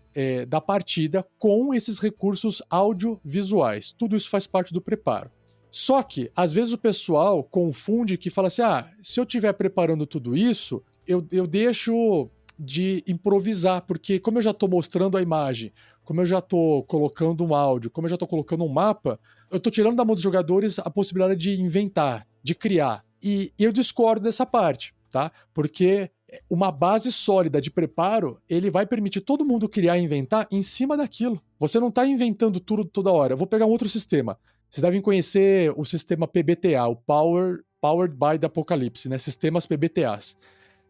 da partida com esses recursos audiovisuais. Tudo isso faz parte do preparo. Só que, às vezes o pessoal confunde que fala assim, se eu estiver preparando tudo isso, eu deixo de improvisar, porque como eu já estou mostrando a imagem, como eu já estou colocando um áudio, como eu já estou colocando um mapa, eu estou tirando da mão dos jogadores a possibilidade de inventar, de criar. E eu discordo dessa parte, tá? Porque uma base sólida de preparo, ele vai permitir todo mundo criar e inventar em cima daquilo. Você não está inventando tudo toda hora. Eu vou pegar um outro sistema. Vocês devem conhecer o sistema PBTA, o Powered by the Apocalypse, né? Sistemas PBTAs,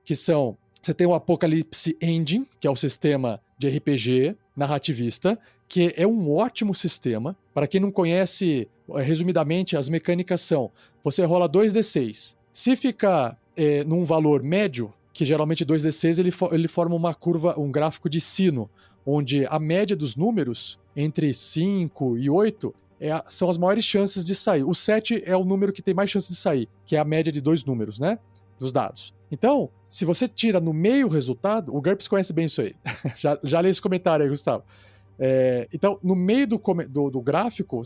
que são... Você tem o Apocalypse Engine, que é o sistema de RPG narrativista, que é um ótimo sistema. Para quem não conhece, resumidamente, as mecânicas são: você rola 2d6. Se ficar num valor médio, que geralmente 2d6 ele forma uma curva, um gráfico de sino, onde a média dos números, entre 5 e 8, são as maiores chances de sair. O 7 é o número que tem mais chances de sair, que é a média de 2 números, né? Dos dados. Então, se você tira no meio o resultado, o GURPS conhece bem isso aí. já lê esse comentário aí, Gustavo. Então, no meio do gráfico,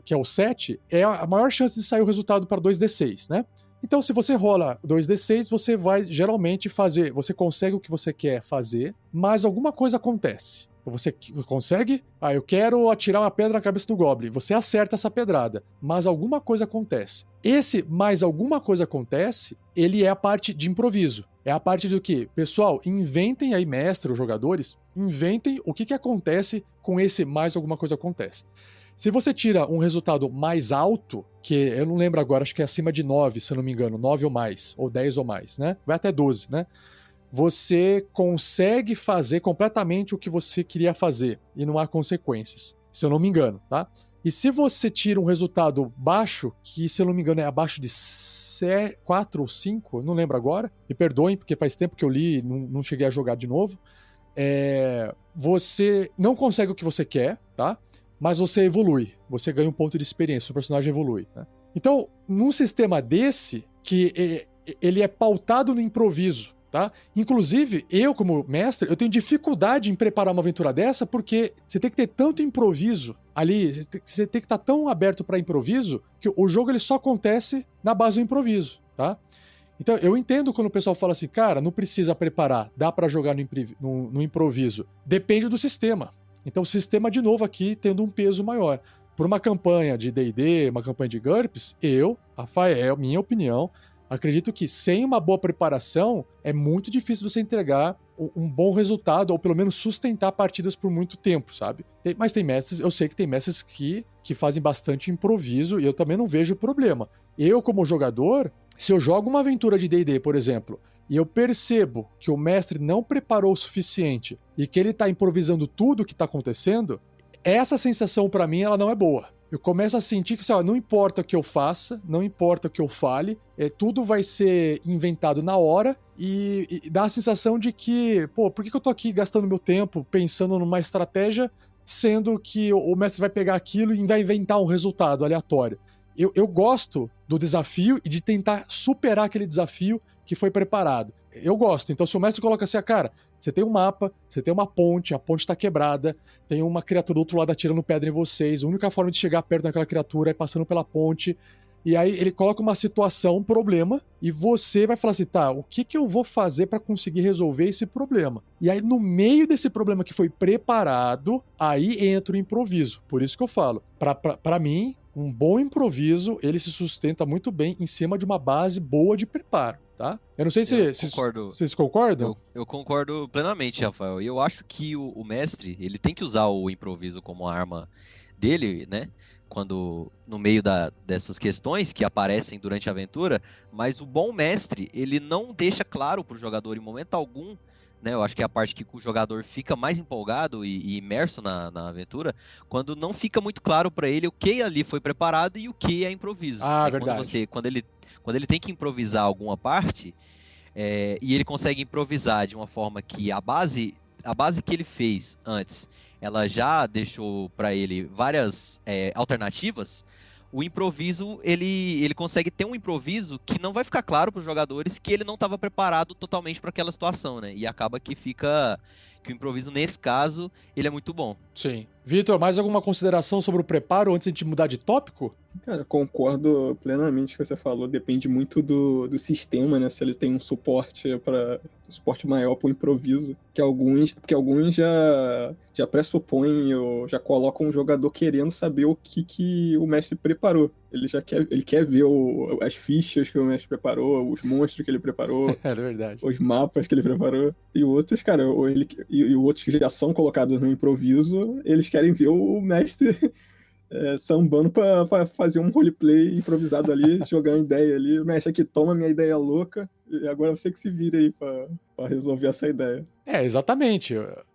que é o 7, é a maior chance de sair o resultado para 2d6, né? Então, se você rola 2d6, você vai geralmente fazer, você consegue o que você quer fazer, mas alguma coisa acontece. Você consegue? Eu quero atirar uma pedra na cabeça do Goblin. Você acerta essa pedrada, mas alguma coisa acontece. Esse mais alguma coisa acontece, ele é a parte de improviso. É a parte do que, pessoal, inventem aí, mestre ou jogadores, inventem o que acontece com esse mais alguma coisa acontece. Se você tira um resultado mais alto, que eu não lembro agora, acho que é acima de 9, se eu não me engano, 9 ou mais, ou 10 ou mais, né? Vai até 12, né? Você consegue fazer completamente o que você queria fazer e não há consequências, se eu não me engano, tá? E se você tira um resultado baixo, que se eu não me engano é abaixo de 4 ou 5, não lembro agora, me perdoem porque faz tempo que eu li e não cheguei a jogar de novo, você não consegue o que você quer, tá? Mas você evolui, você ganha um ponto de experiência, o personagem evolui, né? Então, num sistema desse, que ele é pautado no improviso, tá? Inclusive, eu como mestre, eu tenho dificuldade em preparar uma aventura dessa, porque você tem que ter tanto improviso ali, você tem que estar tão aberto para improviso, que o jogo ele só acontece na base do improviso, tá? Então, eu entendo quando o pessoal fala assim, cara, não precisa preparar, dá para jogar no improviso. Depende do sistema. Então, o sistema, de novo, aqui tendo um peso maior. Por uma campanha de D&D, uma campanha de GURPS, Rafael, minha opinião, acredito que sem uma boa preparação é muito difícil você entregar um bom resultado, ou pelo menos sustentar partidas por muito tempo, sabe? Mas tem mestres, eu sei que tem mestres que fazem bastante improviso e eu também não vejo problema. Eu, como jogador, se eu jogo uma aventura de D&D, por exemplo, e eu percebo que o mestre não preparou o suficiente e que ele tá improvisando tudo o que tá acontecendo, essa sensação pra mim ela não é boa. Eu começo a sentir que, não importa o que eu faça, não importa o que eu fale, tudo vai ser inventado na hora e dá a sensação de que, por que eu tô aqui gastando meu tempo pensando numa estratégia, sendo que o mestre vai pegar aquilo e vai inventar um resultado aleatório. Eu gosto do desafio e de tentar superar aquele desafio que foi preparado. Eu gosto. Então, se o mestre coloca assim, cara, você tem um mapa, você tem uma ponte, a ponte tá quebrada, tem uma criatura do outro lado atirando pedra em vocês, a única forma de chegar perto daquela criatura é passando pela ponte, e aí ele coloca uma situação, um problema, e você vai falar assim, tá, o que eu vou fazer pra conseguir resolver esse problema? E aí, no meio desse problema que foi preparado, aí entra o improviso. Por isso que eu falo, pra mim, um bom improviso, ele se sustenta muito bem em cima de uma base boa de preparo, tá? Eu não sei se vocês concordam. Eu concordo plenamente, Rafael. E eu acho que o mestre, ele tem que usar o improviso como arma dele, né? Quando no meio dessas questões que aparecem durante a aventura, mas o bom mestre, ele não deixa claro pro jogador em momento algum, né? Eu acho que é a parte que o jogador fica mais empolgado e imerso na aventura, quando não fica muito claro para ele o que ali foi preparado e o que é improviso. Verdade. Quando ele tem que improvisar alguma parte, e ele consegue improvisar de uma forma que a base que ele fez antes, ela já deixou para ele várias alternativas. O improviso, ele consegue ter um improviso que não vai ficar claro para os jogadores que ele não estava preparado totalmente para aquela situação, né? E acaba que o improviso, nesse caso, ele é muito bom. Sim. Vitor, mais alguma consideração sobre o preparo antes de mudar de tópico? Cara, concordo plenamente com o que você falou. Depende muito do sistema, né? Se ele tem um suporte maior para o improviso, porque alguns já pressupõem ou já colocam um jogador querendo saber o que o mestre preparou. Ele quer ver as fichas que o mestre preparou, os monstros que ele preparou, É verdade. os mapas que ele preparou. E outros, cara, e outros que já são colocados no improviso, eles querem ver o mestre sambando pra fazer um roleplay improvisado ali, jogando ideia ali. O mestre aqui toma minha ideia louca, e agora você que se vira aí pra resolver essa ideia. Exatamente.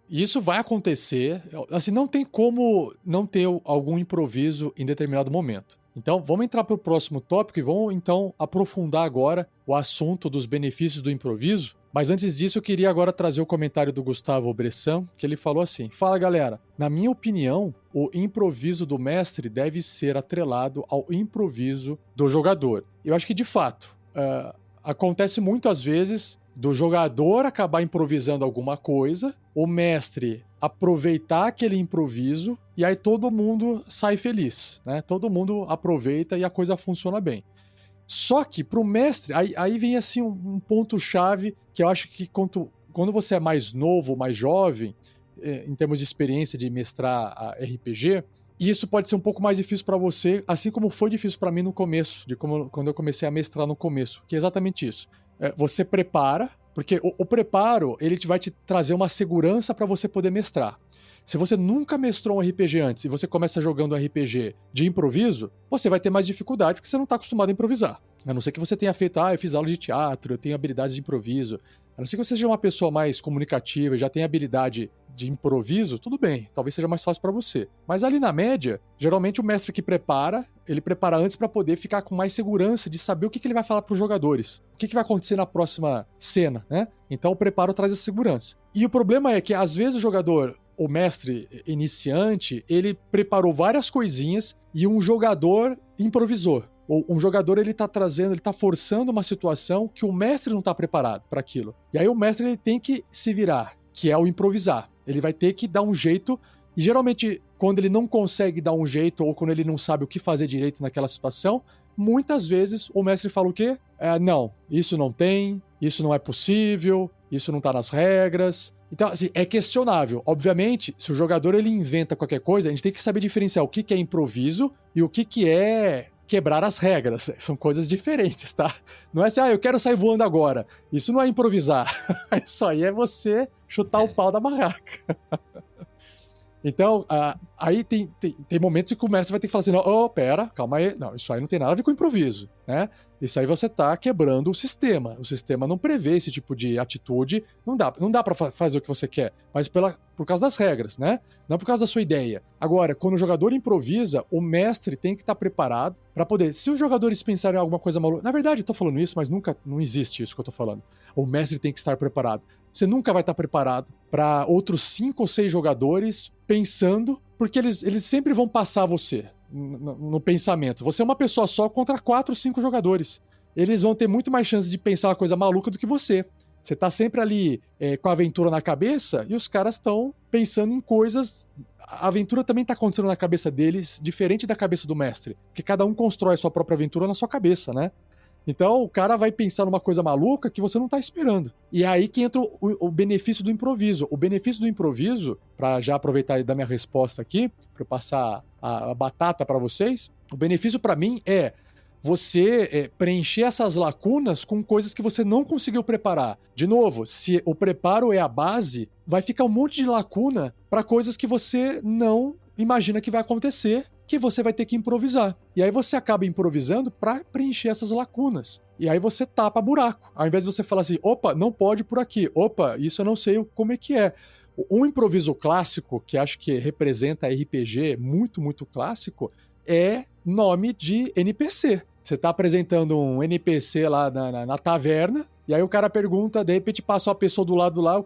isso vai acontecer. Assim, não tem como não ter algum improviso em determinado momento. Então, vamos entrar para o próximo tópico e vamos, então, aprofundar agora o assunto dos benefícios do improviso. Mas antes disso, eu queria agora trazer o comentário do Gustavo Bressan, que ele falou assim: fala, galera, na minha opinião, o improviso do mestre deve ser atrelado ao improviso do jogador. Eu acho que, de fato, acontece muito às vezes do jogador acabar improvisando alguma coisa, o mestre aproveitar aquele improviso e aí todo mundo sai feliz, né? Todo mundo aproveita e a coisa funciona bem. Só que pro mestre, aí vem assim um ponto-chave que eu acho que quando você é mais novo, mais jovem, em termos de experiência de mestrar a RPG, isso pode ser um pouco mais difícil para você, assim como foi difícil para mim no começo, quando eu comecei a mestrar no começo, que é exatamente isso. Você prepara, porque o preparo ele vai te trazer uma segurança para você poder mestrar. Se você nunca mestrou um RPG antes e você começa jogando um RPG de improviso, você vai ter mais dificuldade porque você não está acostumado a improvisar. A não ser que você tenha feito, eu fiz aula de teatro, eu tenho habilidades de improviso. A não ser que você seja uma pessoa mais comunicativa e já tenha habilidade de improviso, tudo bem, talvez seja mais fácil para você. Mas ali na média, geralmente o mestre que prepara, ele prepara antes para poder ficar com mais segurança de saber o que ele vai falar para os jogadores, o que vai acontecer na próxima cena, né? Então o preparo traz essa segurança. E o problema é que às vezes o jogador, o mestre iniciante, ele preparou várias coisinhas e um jogador improvisou. Ou um jogador ele tá forçando uma situação que o mestre não tá preparado para aquilo. E aí o mestre ele tem que se virar, que é o improvisar. Ele vai ter que dar um jeito, e geralmente quando ele não consegue dar um jeito ou quando ele não sabe o que fazer direito naquela situação, muitas vezes o mestre fala o quê? Não, isso não tem, isso não é possível, isso não tá nas regras. Então, assim, é questionável. Obviamente, se o jogador ele inventa qualquer coisa, a gente tem que saber diferenciar o que é improviso e o que é quebrar as regras. São coisas diferentes, tá? Não é assim, eu quero sair voando agora. Isso não é improvisar. Isso aí é você chutar o pau da barraca. Então, aí tem momentos que o mestre vai ter que falar assim, não, pera, calma aí. Não, isso aí não tem nada a ver com improviso, né? Isso aí você tá quebrando o sistema. O sistema não prevê esse tipo de atitude. Não dá pra fazer o que você quer. Mas por causa das regras, né? Não por causa da sua ideia. Agora, quando o jogador improvisa, o mestre tem que estar preparado pra poder... Se os jogadores pensarem em alguma coisa maluca... Na verdade, eu tô falando isso, mas não existe isso que eu tô falando. O mestre tem que estar preparado. Você nunca vai estar preparado pra outros 5 ou 6 jogadores pensando, porque eles sempre vão passar você no pensamento. Você é uma pessoa só contra 4 ou 5 jogadores. Eles vão ter muito mais chance de pensar uma coisa maluca do que você. Você tá sempre ali com a aventura na cabeça e os caras estão pensando em coisas... A aventura também tá acontecendo na cabeça deles, diferente da cabeça do mestre. Porque cada um constrói a sua própria aventura na sua cabeça, né? Então o cara vai pensar numa coisa maluca que você não tá esperando. E é aí que entra o benefício do improviso. O benefício do improviso, pra já aproveitar e dar minha resposta aqui, pra eu passar a batata pra vocês, o benefício pra mim é você preencher essas lacunas com coisas que você não conseguiu preparar. De novo, se o preparo é a base, vai ficar um monte de lacuna pra coisas que você não imagina que vai acontecer, que você vai ter que improvisar. E aí você acaba improvisando para preencher essas lacunas. E aí você tapa buraco. Ao invés de você falar assim, opa, não pode por aqui. Opa, isso eu não sei como é que é. Um improviso clássico, que acho que representa RPG muito, muito clássico, é nome de NPC. Você tá apresentando um NPC lá na taverna, e aí o cara pergunta, de repente passa uma pessoa do lado lá,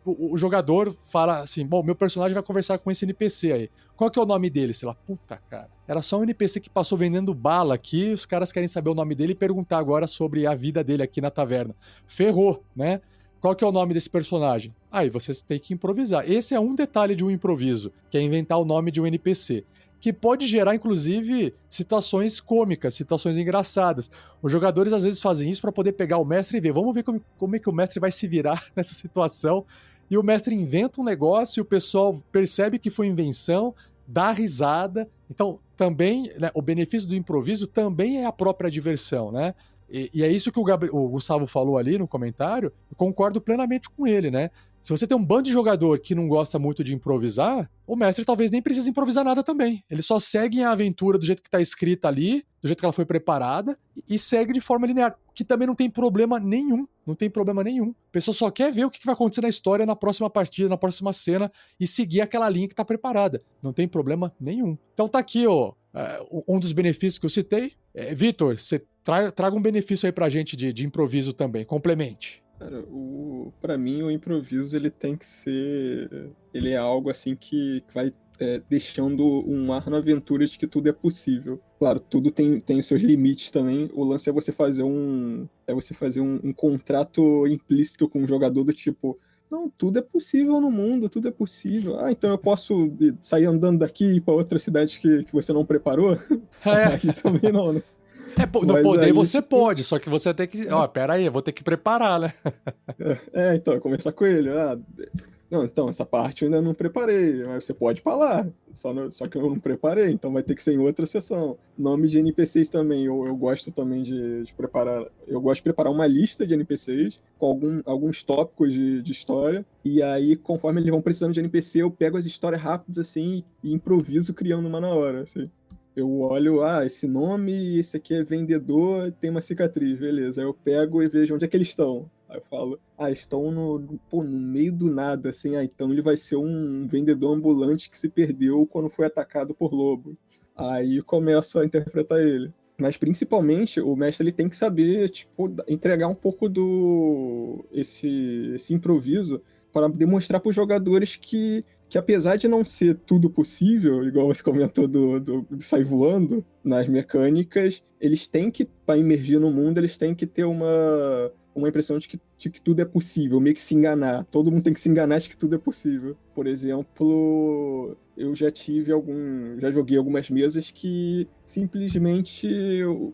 o jogador fala assim, bom, meu personagem vai conversar com esse NPC aí. Qual que é o nome dele? Sei lá, puta, cara. Era só um NPC que passou vendendo bala aqui, os caras querem saber o nome dele e perguntar agora sobre a vida dele aqui na taverna. Ferrou, né? Qual que é o nome desse personagem? Aí vocês têm que improvisar. Esse é um detalhe de um improviso, que é inventar o nome de um NPC. Que pode gerar, inclusive, situações cômicas, situações engraçadas. Os jogadores, às vezes, fazem isso para poder pegar o mestre e ver. Vamos ver como é que o mestre vai se virar nessa situação. E o mestre inventa um negócio e o pessoal percebe que foi invenção, dá risada. Então, também, né, o benefício do improviso também é a própria diversão, né? E é isso que o Gustavo falou ali no comentário, eu concordo plenamente com ele, né? Se você tem um bando de jogador que não gosta muito de improvisar, o mestre talvez nem precise improvisar nada também. Ele só segue a aventura do jeito que tá escrita ali, do jeito que ela foi preparada, e segue de forma linear, que também não tem problema nenhum. Não tem problema nenhum. A pessoa só quer ver o que vai acontecer na história, na próxima partida, na próxima cena, e seguir aquela linha que tá preparada. Não tem problema nenhum. Então tá aqui, ó, um dos benefícios que eu citei. Vitor, você traga um benefício aí pra gente de improviso também. Complemente. Cara, pra mim o improviso ele tem que ser... Ele é algo assim que vai deixando um ar na aventura de que tudo é possível. Claro, tudo tem os seus limites também. O lance é você fazer um contrato implícito com o jogador do tipo... Não, tudo é possível no mundo, tudo é possível. Ah, então eu posso sair andando daqui e ir pra outra cidade que você não preparou? Aí também não, né? Não poder aí, você pode, só que você tem que... Ó, pera aí, eu vou ter que preparar, né? Então, conversar com ele. Não, então, essa parte eu ainda não preparei, mas você pode falar. Só que eu não preparei, então vai ter que ser em outra sessão. Nome de NPCs também, eu gosto também de preparar. Eu gosto de preparar uma lista de NPCs com alguns tópicos de história. E aí, conforme eles vão precisando de NPC, eu pego as histórias rápidas assim e improviso criando uma na hora, assim. Eu olho, esse nome, esse aqui é vendedor, tem uma cicatriz, beleza. Aí eu pego e vejo onde é que eles estão. Aí eu falo, estão no meio do nada, assim, então ele vai ser um vendedor ambulante que se perdeu quando foi atacado por lobo. Aí eu começo a interpretar ele. Mas principalmente o mestre ele tem que saber, tipo, entregar um pouco esse improviso para demonstrar para os jogadores que apesar de não ser tudo possível, igual você comentou do sair voando nas mecânicas, eles têm que, para emergir no mundo, eles têm que ter uma impressão de que tudo é possível, meio que se enganar. Todo mundo tem que se enganar de que tudo é possível. Por exemplo, eu já joguei algumas mesas que simplesmente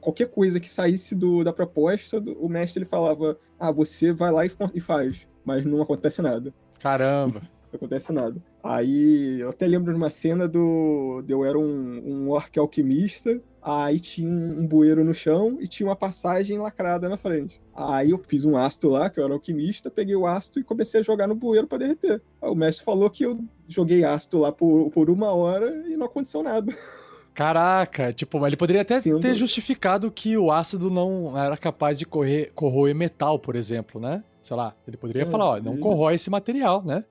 qualquer coisa que saísse da proposta, o mestre ele falava, você vai lá e faz, mas não acontece nada. Caramba! Não acontece nada. Aí eu até lembro de uma cena eu era um orc alquimista, aí tinha um bueiro no chão e tinha uma passagem lacrada na frente. Aí eu fiz um ácido lá, que eu era alquimista, peguei o ácido e comecei a jogar no bueiro pra derreter. Aí o mestre falou que eu joguei ácido lá por 1 hora e não aconteceu nada. Caraca, tipo, ele poderia até ter justificado que o ácido não era capaz de corroer metal, por exemplo, né? Sei lá, ele poderia falar, não corrói esse material, né?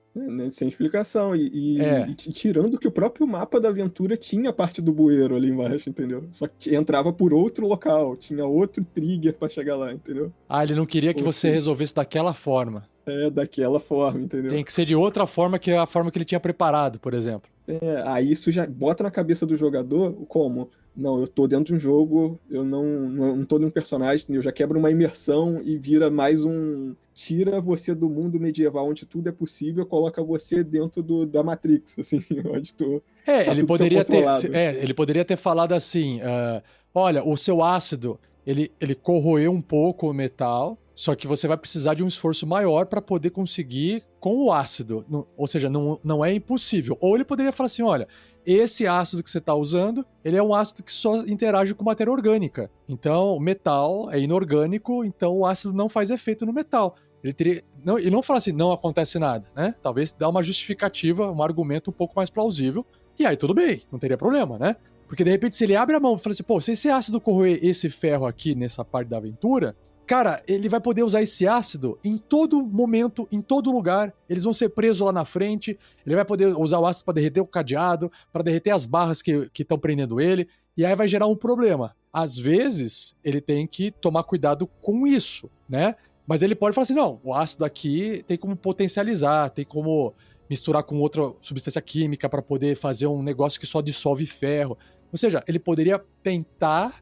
Sem explicação. E tirando que o próprio mapa da aventura tinha a parte do bueiro ali embaixo, entendeu? Só que entrava por outro local, tinha outro trigger pra chegar lá, entendeu? Ele não queria que você resolvesse daquela forma. Daquela forma, entendeu? Tem que ser de outra forma que a forma que ele tinha preparado, por exemplo. Aí isso já bota na cabeça do jogador como... Não, eu tô dentro de um jogo, eu não tô dentro de um personagem, eu já quebro uma imersão e vira mais tira você do mundo medieval onde tudo é possível, coloca você dentro da Matrix, assim, onde tu... ele poderia ter falado assim, olha, o seu ácido, ele corroeu um pouco o metal, só que você vai precisar de um esforço maior para poder conseguir com o ácido. Ou seja, não é impossível. Ou ele poderia falar assim, olha, esse ácido que você está usando, ele é um ácido que só interage com matéria orgânica. Então, o metal é inorgânico, então o ácido não faz efeito no metal. Ele teria... E não falar assim, não acontece nada, né? Talvez dá uma justificativa, um argumento um pouco mais plausível. E aí tudo bem, não teria problema, né? Porque de repente se ele abre a mão e fala assim, se esse ácido corroer esse ferro aqui nessa parte da aventura... Cara, ele vai poder usar esse ácido em todo momento, em todo lugar. Eles vão ser presos lá na frente. Ele vai poder usar o ácido para derreter o cadeado, para derreter as barras que estão prendendo ele. E aí vai gerar um problema. Às vezes, ele tem que tomar cuidado com isso, né? Mas ele pode falar assim, não, o ácido aqui tem como potencializar, tem como misturar com outra substância química para poder fazer um negócio que só dissolve ferro. Ou seja, ele poderia tentar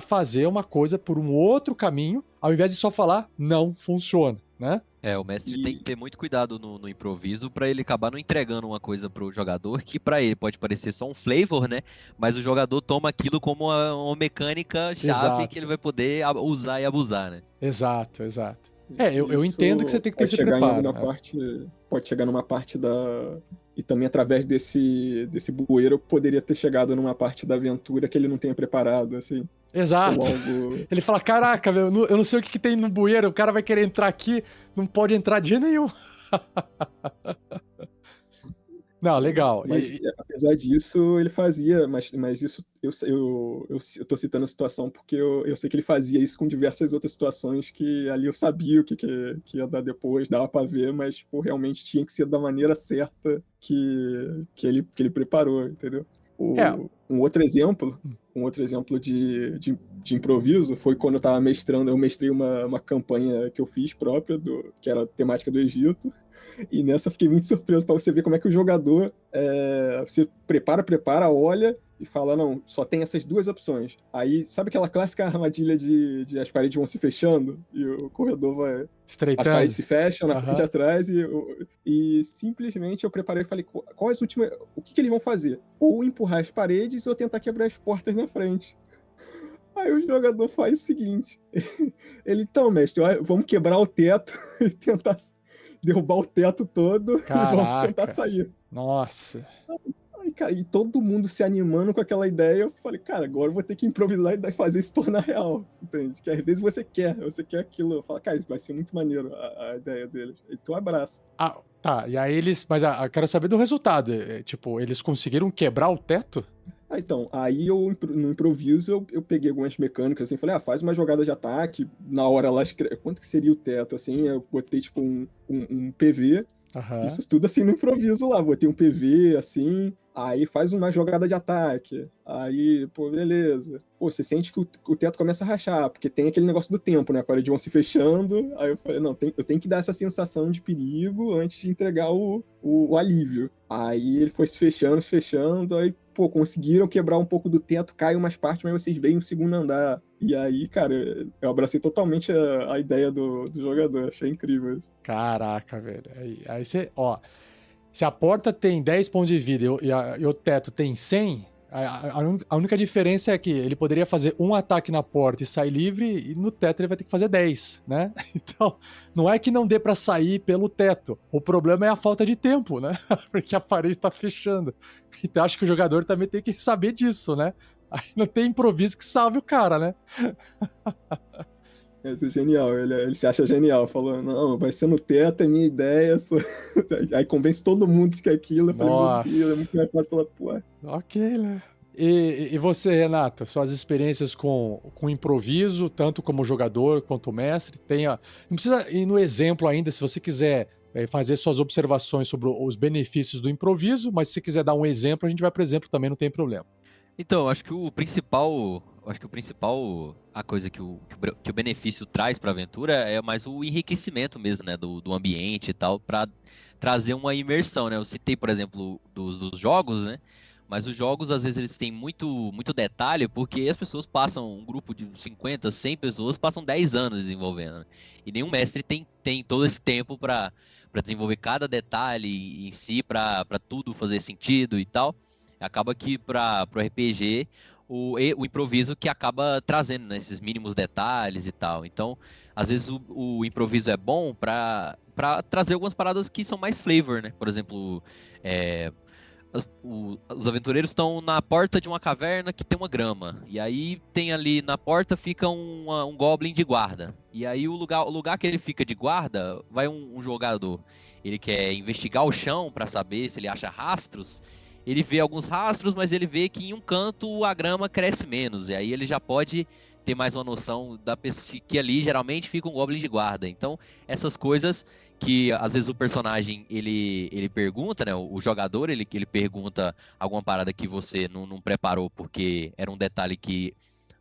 fazer uma coisa por um outro caminho, ao invés de só falar, não funciona, né? O mestre tem que ter muito cuidado no improviso pra ele acabar não entregando uma coisa pro jogador que pra ele pode parecer só um flavor, né? Mas o jogador toma aquilo como uma mecânica chave que ele vai poder usar e abusar, né? Exato. Eu entendo que você tem que ter esse preparo. Pode chegar numa parte E também através desse bueiro poderia ter chegado numa parte da aventura que ele não tenha preparado, assim. Exato. Ele fala, caraca, eu não sei o que tem no bueiro, o cara vai querer entrar aqui, não pode entrar de jeito nenhum. Não, legal. Mas apesar disso, ele fazia, mas isso eu tô citando a situação porque eu sei que ele fazia isso com diversas outras situações que ali eu sabia o que ia dar depois, dava pra ver, mas pô, realmente tinha que ser da maneira certa que ele preparou, entendeu? Um outro exemplo de improviso foi quando eu tava mestrando, eu mestrei uma campanha que eu fiz própria, que era a temática do Egito, e nessa eu fiquei muito surpreso para você ver como é que o jogador, você prepara, olha e fala, não, só tem essas duas opções. Aí, sabe aquela clássica armadilha de as paredes vão se fechando e o corredor vai... Estreitando. As paredes se fecham na Aham. frente atrás e simplesmente eu preparei e falei, qual as últimas... O que eles vão fazer? Ou empurrar as paredes ou tentar quebrar as portas na frente. Aí o jogador faz o seguinte, ele, então, mestre, vamos quebrar o teto e tentar derrubar o teto todo. Caraca. E vamos tentar sair. Nossa. Aí, cara, e todo mundo se animando com aquela ideia, eu falei, cara, agora eu vou ter que improvisar e fazer isso tornar real, entende? Que às vezes você quer aquilo, eu falo, cara, isso vai ser muito maneiro, a ideia deles, e tu abraça. Ah, tá, e aí mas eu quero saber do resultado, tipo, eles conseguiram quebrar o teto? Então, aí no improviso, eu peguei algumas mecânicas, assim, falei, faz uma jogada de ataque, na hora lá, quanto que seria o teto, assim, eu botei, tipo, um PV, Isso tudo, assim, no improviso lá, botei um PV, assim, aí faz uma jogada de ataque, aí, pô, beleza. Pô, você sente que o teto começa a rachar, porque tem aquele negócio do tempo, né, a parede vão se fechando, aí eu falei, não, eu tenho que dar essa sensação de perigo antes de entregar o alívio. Aí ele foi se fechando, aí, pô, conseguiram quebrar um pouco do teto, cai umas partes, mas vocês veem o segundo andar. E aí, cara, eu abracei totalmente a ideia do jogador, achei incrível isso. Caraca, velho. Aí você, ó, se a porta tem 10 pontos de vida e o teto tem 100, a única diferença é que ele poderia fazer um ataque na porta e sair livre, e no teto ele vai ter que fazer 10, né? Então, não é que não dê pra sair pelo teto. O problema é a falta de tempo, né? Porque a parede tá fechando. Então, acho que o jogador também tem que saber disso, né? Aí não tem improviso que salve o cara, né? Isso é genial, ele se acha genial, falou, não, vai ser no teto, é minha ideia, aí convence todo mundo de que é aquilo, eu falei, meu Deus, é muito mais fácil falar, pô. Ok, né? E você, Renato, suas experiências com improviso, tanto como jogador quanto mestre, não precisa ir no exemplo ainda, se você quiser fazer suas observações sobre os benefícios do improviso, mas se quiser dar um exemplo, a gente vai para exemplo também, não tem problema. Então, acho que a coisa que o benefício traz para a aventura é mais o enriquecimento mesmo, né, do ambiente e tal, para trazer uma imersão, né? Eu citei, por exemplo, dos jogos, né? Mas os jogos, às vezes, eles têm muito detalhe, porque as pessoas passam, um grupo de 50, 100 pessoas, passam 10 anos desenvolvendo, né? E nenhum mestre tem todo esse tempo para desenvolver cada detalhe em si, para tudo fazer sentido e tal. Acaba que para o RPG, o improviso que acaba trazendo, né, esses mínimos detalhes e tal. Então, às vezes o improviso é bom para trazer algumas paradas que são mais flavor, né? Por exemplo, os aventureiros estão na porta de uma caverna que tem uma grama. E aí tem ali na porta fica um goblin de guarda. E aí o lugar que ele fica de guarda, vai um jogador. Ele quer investigar o chão para saber se ele acha rastros. Ele vê alguns rastros, mas ele vê que em um canto a grama cresce menos. E aí ele já pode ter mais uma noção que ali geralmente fica um goblin de guarda. Então, essas coisas que às vezes o personagem ele pergunta, né? O jogador ele pergunta alguma parada que você não preparou porque era um detalhe que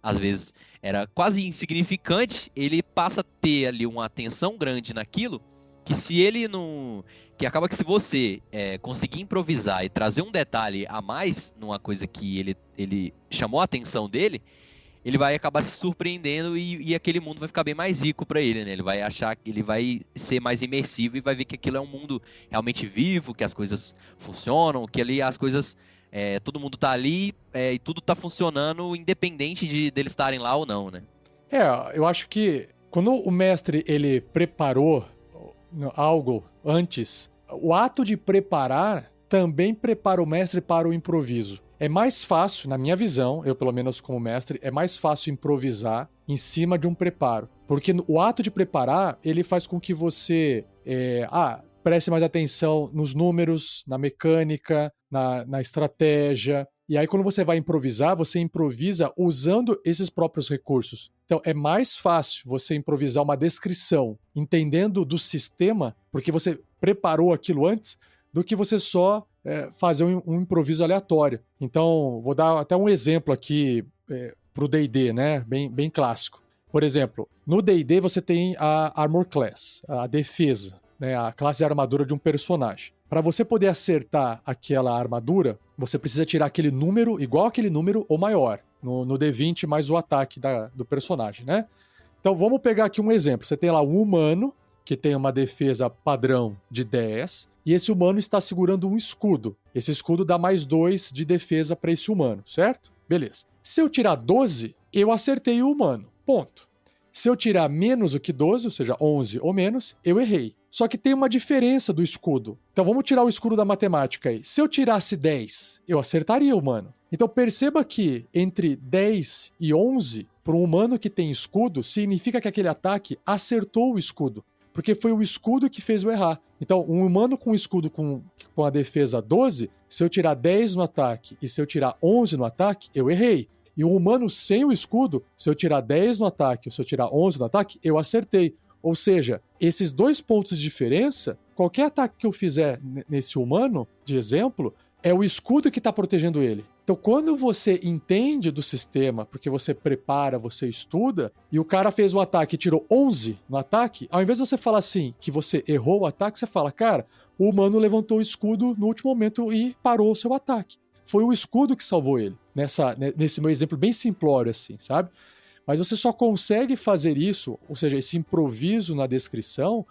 às vezes era quase insignificante. Ele passa a ter ali uma atenção grande naquilo. Que se ele não... Que acaba que se você conseguir improvisar e trazer um detalhe a mais numa coisa que ele chamou a atenção dele, ele vai acabar se surpreendendo e aquele mundo vai ficar bem mais rico para ele, né? Ele vai achar que ele vai ser mais imersivo e vai ver que aquilo é um mundo realmente vivo, que as coisas funcionam, que ali as coisas... todo mundo tá ali e tudo tá funcionando independente deles estarem lá ou não, né? Eu acho que quando o mestre ele preparou algo antes, o ato de preparar também prepara o mestre para o improviso. É mais fácil, na minha visão, eu pelo menos como mestre, é mais fácil improvisar em cima de um preparo. Porque o ato de preparar, ele faz com que você... preste mais atenção nos números, na mecânica, na estratégia. E aí, quando você vai improvisar, você improvisa usando esses próprios recursos. Então, é mais fácil você improvisar uma descrição, entendendo do sistema, porque você preparou aquilo antes, do que você só fazer um improviso aleatório. Então, vou dar até um exemplo aqui para o D&D, né? Bem clássico. Por exemplo, no D&D você tem a Armor Class, a defesa, né? A classe de armadura de um personagem. Para você poder acertar aquela armadura, você precisa tirar aquele número, igual aquele número ou maior, no D20 mais o ataque do personagem, né? Então vamos pegar aqui um exemplo. Você tem lá um humano, que tem uma defesa padrão de 10, e esse humano está segurando um escudo. Esse escudo dá mais 2 de defesa para esse humano, certo? Beleza. Se eu tirar 12, eu acertei o humano. Ponto. Se eu tirar menos do que 12, ou seja, 11 ou menos, eu errei. Só que tem uma diferença do escudo. Então vamos tirar o escudo da matemática aí. Se eu tirasse 10, eu acertaria o humano. Então perceba que entre 10 e 11, para um humano que tem escudo, significa que aquele ataque acertou o escudo. Porque foi o escudo que fez o errar. Então, um humano com escudo com a defesa 12, se eu tirar 10 no ataque e se eu tirar 11 no ataque, eu errei. E um humano sem o escudo, se eu tirar 10 no ataque ou se eu tirar 11 no ataque, eu acertei. Ou seja, esses 2 pontos de diferença, qualquer ataque que eu fizer nesse humano, de exemplo, é o escudo que está protegendo ele. Então, quando você entende do sistema, porque você prepara, você estuda, e o cara fez um ataque e tirou 11 no ataque, ao invés de você falar assim, que você errou o ataque, você fala, cara, o humano levantou o escudo no último momento e parou o seu ataque. Foi o escudo que salvou ele, nesse meu exemplo bem simplório assim, sabe? Mas você só consegue fazer isso, ou seja, esse improviso na descrição,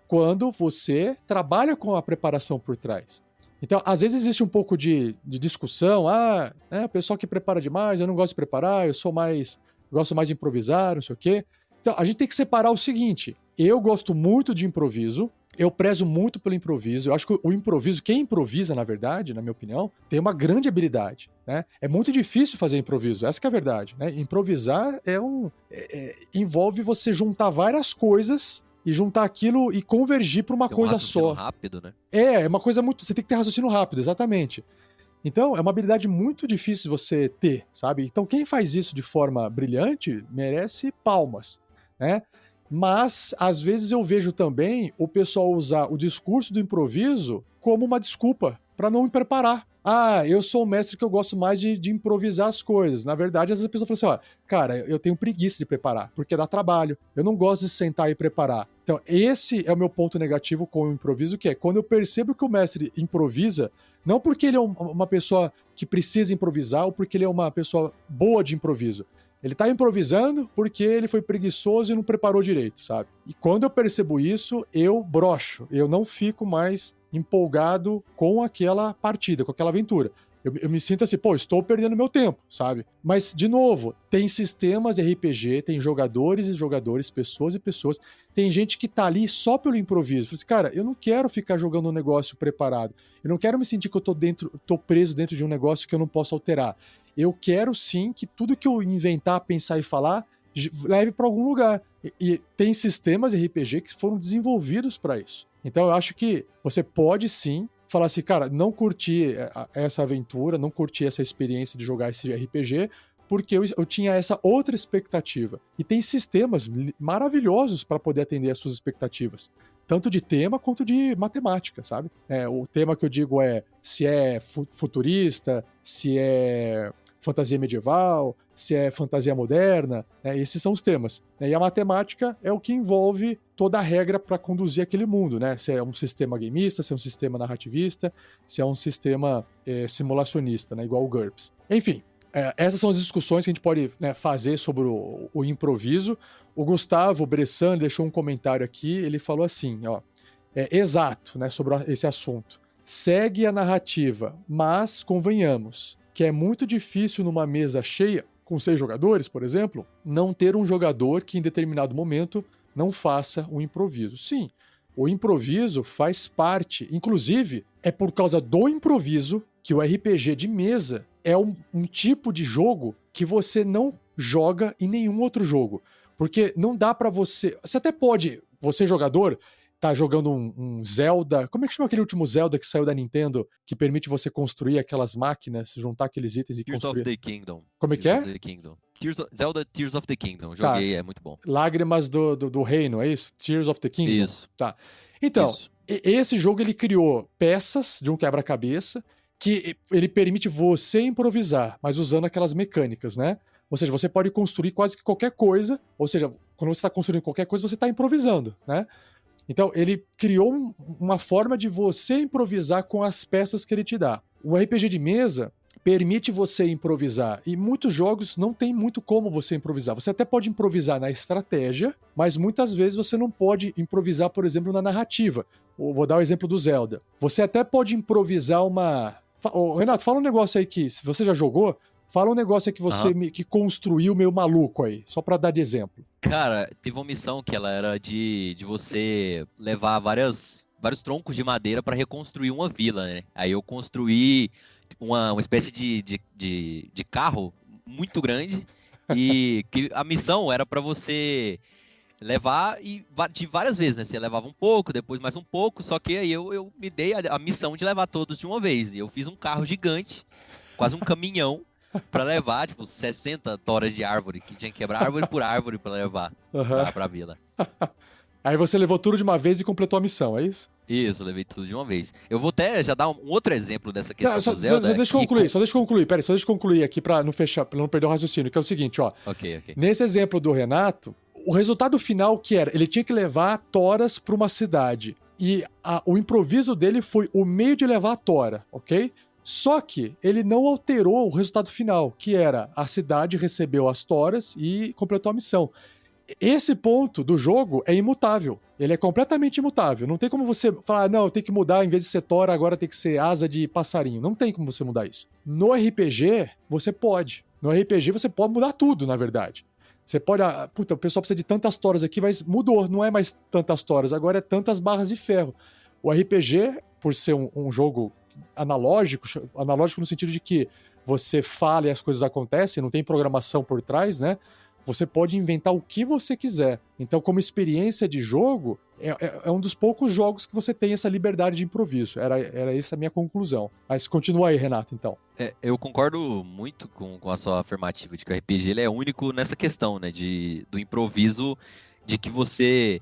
quando você trabalha com a preparação por trás. Então, às vezes existe um pouco de discussão, o pessoal que prepara demais, eu não gosto de preparar, gosto mais de improvisar, não sei o quê. Então, a gente tem que separar o seguinte, eu gosto muito de improviso, eu prezo muito pelo improviso, eu acho que o improviso, quem improvisa, na verdade, na minha opinião, tem uma grande habilidade, né? É muito difícil fazer improviso, essa que é a verdade, né? Improvisar envolve você juntar várias coisas e juntar aquilo e convergir para uma coisa só. Rápido, né? É uma coisa muito... Você tem que ter raciocínio rápido, exatamente. Então, é uma habilidade muito difícil de você ter, sabe? Então, quem faz isso de forma brilhante merece palmas, né? Mas, às vezes, eu vejo também o pessoal usar o discurso do improviso como uma desculpa para não me preparar. Eu sou um mestre que eu gosto mais de improvisar as coisas. Na verdade, às vezes a pessoa fala assim, cara, eu tenho preguiça de preparar, porque dá trabalho. Eu não gosto de sentar e preparar. Então, esse é o meu ponto negativo com o improviso, que é quando eu percebo que o mestre improvisa, não porque ele é uma pessoa que precisa improvisar ou porque ele é uma pessoa boa de improviso. Ele tá improvisando porque ele foi preguiçoso e não preparou direito, sabe? E quando eu percebo isso, eu broxo. Eu não fico mais empolgado com aquela partida, com aquela aventura. Eu me sinto assim, estou perdendo meu tempo, sabe? Mas, de novo, tem sistemas RPG, tem jogadores e jogadores, pessoas e pessoas. Tem gente que tá ali só pelo improviso. Fala assim, cara, eu não quero ficar jogando um negócio preparado. Eu não quero me sentir que eu tô preso dentro de um negócio que eu não posso alterar. Eu quero sim que tudo que eu inventar, pensar e falar leve para algum lugar. E tem sistemas RPG que foram desenvolvidos para isso. Então eu acho que você pode sim falar assim, cara, não curti essa aventura, não curti essa experiência de jogar esse RPG, porque eu tinha essa outra expectativa. E tem sistemas maravilhosos para poder atender às suas expectativas. Tanto de tema quanto de matemática, sabe? O tema que eu digo é se é futurista, se é fantasia medieval, se é fantasia moderna, esses são os temas. E a matemática é o que envolve toda a regra para conduzir aquele mundo, né? Se é um sistema gameista, se é um sistema narrativista, se é um sistema simulacionista, né? Igual o GURPS. Enfim, essas são as discussões que a gente pode fazer sobre o improviso. O Gustavo Bressan deixou um comentário aqui, ele falou assim, exato, né, sobre esse assunto. Segue a narrativa, mas convenhamos que é muito difícil numa mesa cheia, com 6 jogadores, por exemplo, não ter um jogador que em determinado momento não faça um improviso. Sim, o improviso faz parte, inclusive é por causa do improviso que o RPG de mesa é um tipo de jogo que você não joga em nenhum outro jogo. Porque não dá pra você... Você até pode, você jogador, tá jogando um Zelda. Como é que chama aquele último Zelda que saiu da Nintendo, que permite você construir aquelas máquinas, juntar aqueles itens e Tears construir? of the Kingdom. Como é que é? Tears of the Kingdom. Zelda Tears of the Kingdom. Joguei, é muito bom. Lágrimas do Reino, é isso? Tears of the Kingdom. Isso. Tá. Então, Isso. esse jogo ele criou peças de um quebra-cabeça que ele permite você improvisar, mas usando aquelas mecânicas, né? Ou seja, você pode construir quase que qualquer coisa, ou seja, quando você está construindo qualquer coisa, você está improvisando, né? Então, ele criou uma forma de você improvisar com as peças que ele te dá. O RPG de mesa permite você improvisar, e muitos jogos não tem muito como você improvisar. Você até pode improvisar na estratégia, mas muitas vezes você não pode improvisar, por exemplo, na narrativa. Vou dar o exemplo do Zelda. Você até pode improvisar uma... Renato, fala um negócio aí que, se você já jogou, fala um negócio aí que você que construiu meio maluco aí, só pra dar de exemplo. Cara, teve uma missão que ela era de você levar vários troncos de madeira pra reconstruir uma vila, né? Aí eu construí uma espécie de carro muito grande e que a missão era pra você levar de várias vezes, né? Você levava um pouco, depois mais um pouco, só que aí eu me dei a missão de levar todos de uma vez. E eu fiz um carro gigante, quase um caminhão, pra levar, tipo, 60 toras de árvore, que tinha que quebrar árvore por árvore pra levar pra vila. Aí você levou tudo de uma vez e completou a missão, é isso? Isso, levei tudo de uma vez. Eu vou até já dar um outro exemplo dessa questão Não, do Zelda. só deixa eu concluir aqui pra não fechar, pra não perder o raciocínio, que é o seguinte, ó. Ok. Nesse exemplo do Renato, o resultado final que era, ele tinha que levar toras pra uma cidade. E o improviso dele foi o meio de levar a tora, ok? Só que ele não alterou o resultado final, que era a cidade recebeu as toras e completou a missão. Esse ponto do jogo é imutável. Ele é completamente imutável. Não tem como você falar, não, tem que mudar, em vez de ser tora, agora tem que ser asa de passarinho. Não tem como você mudar isso. No RPG, você pode. No RPG, você pode mudar tudo, na verdade. Você pode... puta, o pessoal precisa de tantas toras aqui, mas mudou. Não é mais tantas toras, agora é tantas barras de ferro. O RPG, por ser um jogo analógico no sentido de que você fala e as coisas acontecem, não tem programação por trás, né? Você pode inventar o que você quiser. Então, como experiência de jogo, é um dos poucos jogos que você tem essa liberdade de improviso. Era essa a minha conclusão. Mas continua aí, Renato, então. Eu concordo muito com a sua afirmativa de que o RPG ele é único nessa questão, né? Do improviso, de que você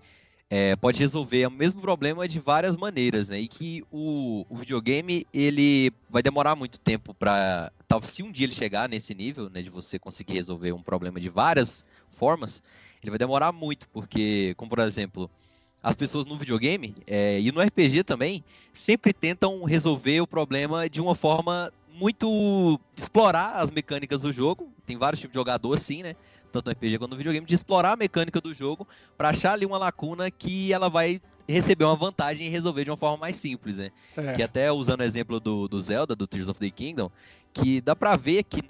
pode resolver o mesmo problema de várias maneiras, né? E que o videogame, ele vai demorar muito tempo para... Talvez se um dia ele chegar nesse nível, né? De você conseguir resolver um problema de várias formas, ele vai demorar muito, porque, como por exemplo, as pessoas no videogame, e no RPG também, sempre tentam resolver o problema de uma forma muito... explorar as mecânicas do jogo. Tem vários tipos de jogador assim, né? Tanto no RPG quanto no videogame, de explorar a mecânica do jogo para achar ali uma lacuna que ela vai receber uma vantagem e resolver de uma forma mais simples, né? Que até usando o exemplo do Zelda, do Tears of the Kingdom, que dá pra ver que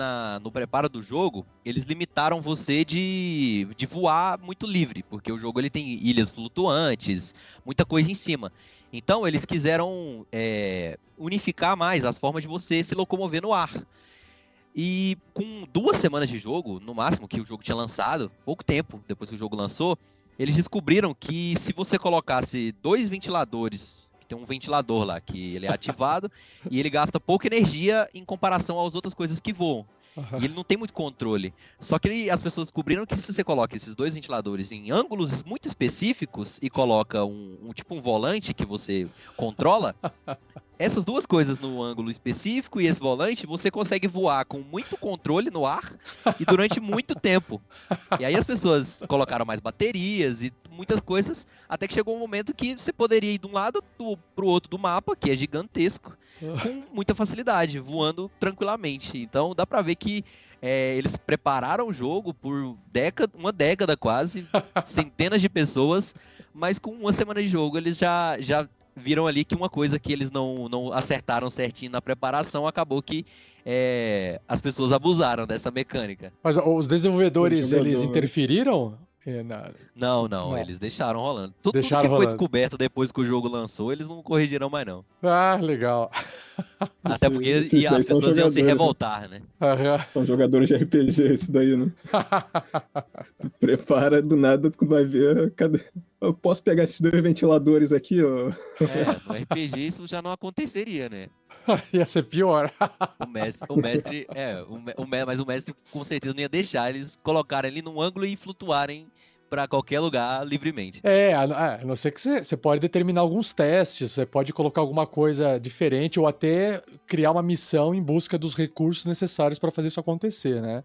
no preparo do jogo, eles limitaram você de voar muito livre, porque o jogo ele tem ilhas flutuantes, muita coisa em cima. Então eles quiseram unificar mais as formas de você se locomover no ar. E com 2 semanas de jogo, no máximo, que o jogo tinha lançado, pouco tempo depois que o jogo lançou, eles descobriram que se você colocasse 2 ventiladores, que tem um ventilador lá, que ele é ativado, e ele gasta pouca energia em comparação às outras coisas que voam. E ele não tem muito controle. Só que as pessoas descobriram que se você coloca esses 2 ventiladores em ângulos muito específicos e coloca um volante que você controla, essas 2 coisas no ângulo específico e esse volante, você consegue voar com muito controle no ar e durante muito tempo. E aí as pessoas colocaram mais baterias e muitas coisas, até que chegou um momento que você poderia ir de um lado pro outro do mapa, que é gigantesco, com muita facilidade, voando tranquilamente. Então dá pra ver que eles prepararam o jogo por uma década quase, centenas de pessoas, mas com 1 semana de jogo eles já viram ali que uma coisa que eles não acertaram certinho na preparação, acabou que as pessoas abusaram dessa mecânica. Mas os desenvolvedores, eles interferiram? Não, eles deixaram rolando. Tudo Deixaram que foi rolando. descoberto depois que o jogo lançou, eles não corrigiram mais, não. Ah, legal. Até porque Esses as daí são pessoas iam se jogadores, né? revoltar, né? Aham. São jogadores de RPG, esse daí, né? Tu prepara, do nada tu vai ver. Cadê? Eu posso pegar esses 2 ventiladores aqui, ó. No RPG isso já não aconteceria, né? Ia ser pior. Mas o mestre com certeza não ia deixar eles colocarem ali num ângulo e flutuarem pra qualquer lugar livremente. A não ser que você pode determinar alguns testes, você pode colocar alguma coisa diferente ou até criar uma missão em busca dos recursos necessários para fazer isso acontecer, né?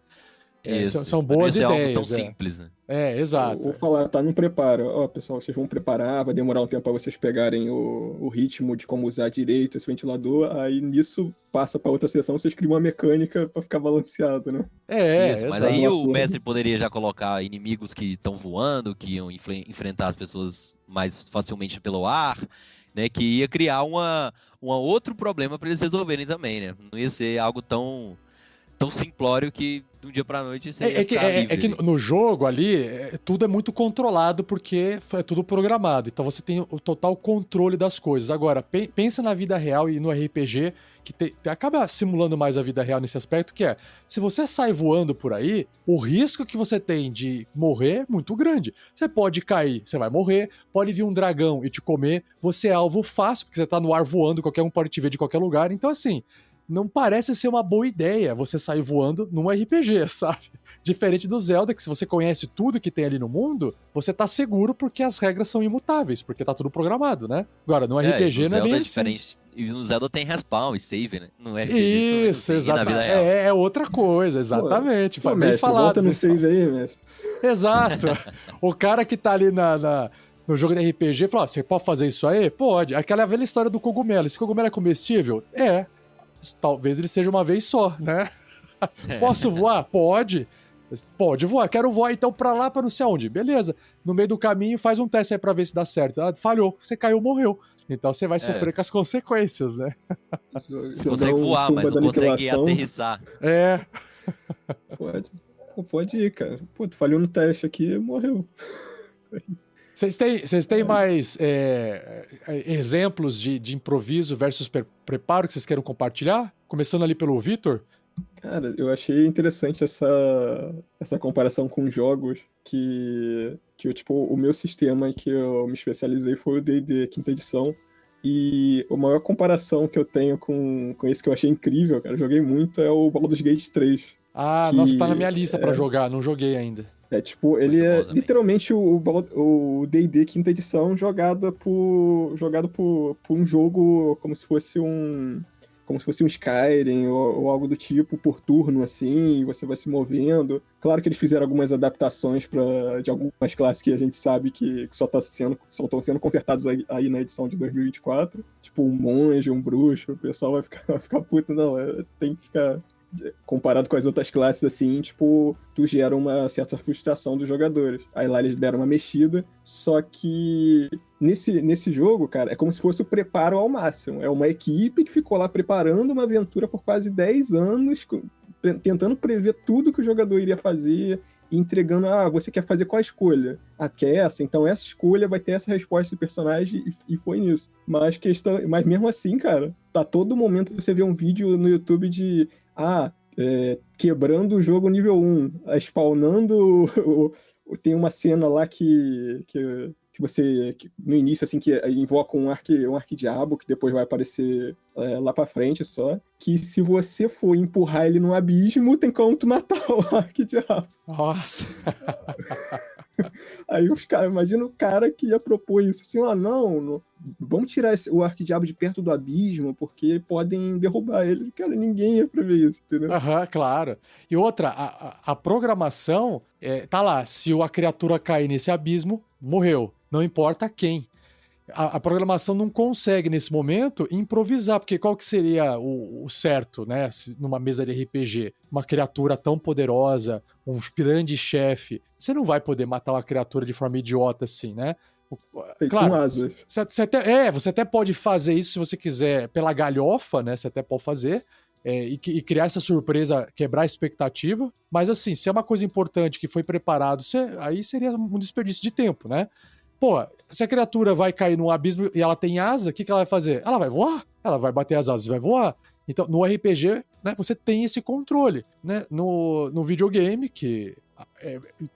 São boas Isso é algo ideias. tão simples, né? Exato. Ou falar, tá, não prepara. Ó, pessoal, vocês vão preparar, vai demorar um tempo pra vocês pegarem o ritmo de como usar direito esse ventilador, aí nisso passa pra outra sessão, vocês criam uma mecânica pra ficar balanceado, né? Isso, mas exato. aí o mestre poderia já colocar inimigos que estão voando, que iam enfrentar as pessoas mais facilmente pelo ar, né? Que ia criar um outro problema para eles resolverem também, né? Não ia ser algo tão simplório que de um dia pra noite você ia ficar livre. É que no jogo ali, tudo é muito controlado porque é tudo programado. Então você tem o total controle das coisas. Agora, pensa na vida real e no RPG, que acaba simulando mais a vida real nesse aspecto, que é, se você sai voando por aí, o risco que você tem de morrer é muito grande. Você pode cair, você vai morrer, pode vir um dragão e te comer, você é alvo fácil, porque você tá no ar voando, qualquer um pode te ver de qualquer lugar. Então, assim, não parece ser uma boa ideia você sair voando num RPG, sabe? Diferente do Zelda, que se você conhece tudo que tem ali no mundo, você tá seguro porque as regras são imutáveis, porque tá tudo programado, né? Agora, no RPG não é bem assim. Diferente. E no Zelda tem respawn e save, né? No RPG Isso, exatamente. É outra coisa, exatamente. Pô, Bem mestre, falado. volta no save aí, mestre. Exato. O cara que tá ali no jogo de RPG fala, você pode fazer isso aí? Pode. Aquela velha história do cogumelo. Esse cogumelo é comestível? Talvez ele seja uma vez só, né? Posso voar? Pode. Pode voar. Quero voar então pra lá, pra não sei aonde. Beleza. No meio do caminho, faz um teste aí pra ver se dá certo. Falhou. Você caiu, morreu. Então você vai sofrer com as consequências, né? Você consegue voar, mas não consegue aterrissar. Pode ir, cara. Pô, tu falhou no teste aqui, morreu. Vocês têm mais exemplos de improviso versus preparo que vocês queiram compartilhar? Começando ali pelo Vitor? Cara, eu achei interessante essa comparação com jogos que tipo, o meu sistema que eu me especializei foi o D&D quinta edição. E a maior comparação que eu tenho com esse que eu achei incrível, cara, eu joguei muito, é o Baldur's Gate 3. Nossa, tá na minha lista pra jogar, não joguei ainda. Tipo, ele é literalmente o D&D quinta edição jogado por um jogo como se fosse um Skyrim ou algo do tipo, por turno, assim, e você vai se movendo. Claro que eles fizeram algumas adaptações de algumas classes que a gente sabe que só estão sendo consertadas aí na edição de 2024. Tipo, um monge, um bruxo, o pessoal vai ficar puto, não, tem que ficar... Comparado com as outras classes, assim, tipo, tu gera uma certa frustração dos jogadores. Aí lá eles deram uma mexida, só que nesse jogo, cara, é como se fosse o preparo ao máximo. É uma equipe que ficou lá preparando uma aventura por quase 10 anos, tentando prever tudo que o jogador iria fazer, e entregando, você quer fazer qual escolha? Quer essa? Então essa escolha vai ter essa resposta do personagem, e foi nisso. Mas mesmo assim, cara, tá todo momento você vê um vídeo no YouTube de quebrando o jogo nível 1, spawnando. Tem uma cena lá que você, no início, assim, que invoca um arquidiabo, que depois vai aparecer lá pra frente só, que se você for empurrar ele no abismo, tem como tu matar o arquidiabo. Nossa! Aí os caras, imagina o cara que ia propor isso, assim, não, vamos tirar o arquidiabo de perto do abismo, porque podem derrubar ele. Cara, ninguém ia prever isso, entendeu? Claro. E outra, a programação, tá lá, se a criatura cair nesse abismo, morreu. Não importa quem. A programação não consegue, nesse momento, improvisar, porque qual que seria o certo, né? Numa mesa de RPG, uma criatura tão poderosa, um grande chefe, você não vai poder matar uma criatura de forma idiota assim, né? Claro, você até pode fazer isso se você quiser pela galhofa, né? Você até pode fazer, e criar essa surpresa, quebrar a expectativa. Mas assim, se é uma coisa importante que foi preparado, aí seria um desperdício de tempo, né? Pô, se a criatura vai cair num abismo e ela tem asa, o que ela vai fazer? Ela vai voar, ela vai bater as asas e vai voar. Então, no RPG, né, você tem esse controle, né? No videogame, que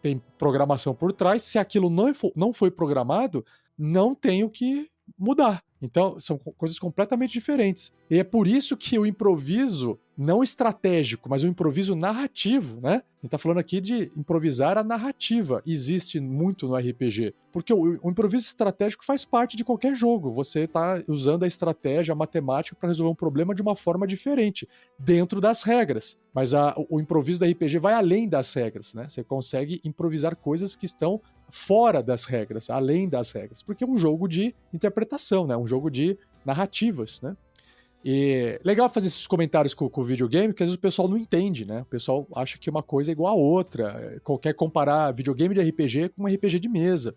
tem programação por trás, se aquilo não foi programado, não tem o que mudar. Então, são coisas completamente diferentes. E é por isso que o improviso, não estratégico, mas o improviso narrativo, né? A gente tá falando aqui de improvisar a narrativa. Existe muito no RPG. Porque o improviso estratégico faz parte de qualquer jogo. Você tá usando a estratégia, a matemática para resolver um problema de uma forma diferente, dentro das regras. Mas o improviso da RPG vai além das regras, né? Você consegue improvisar coisas que estão fora das regras, além das regras. Porque é um jogo de interpretação, né? Um jogo de narrativas, né? E legal fazer esses comentários com o videogame, porque às vezes o pessoal não entende, né? O pessoal acha que uma coisa é igual a outra. Quer comparar videogame de RPG com um RPG de mesa.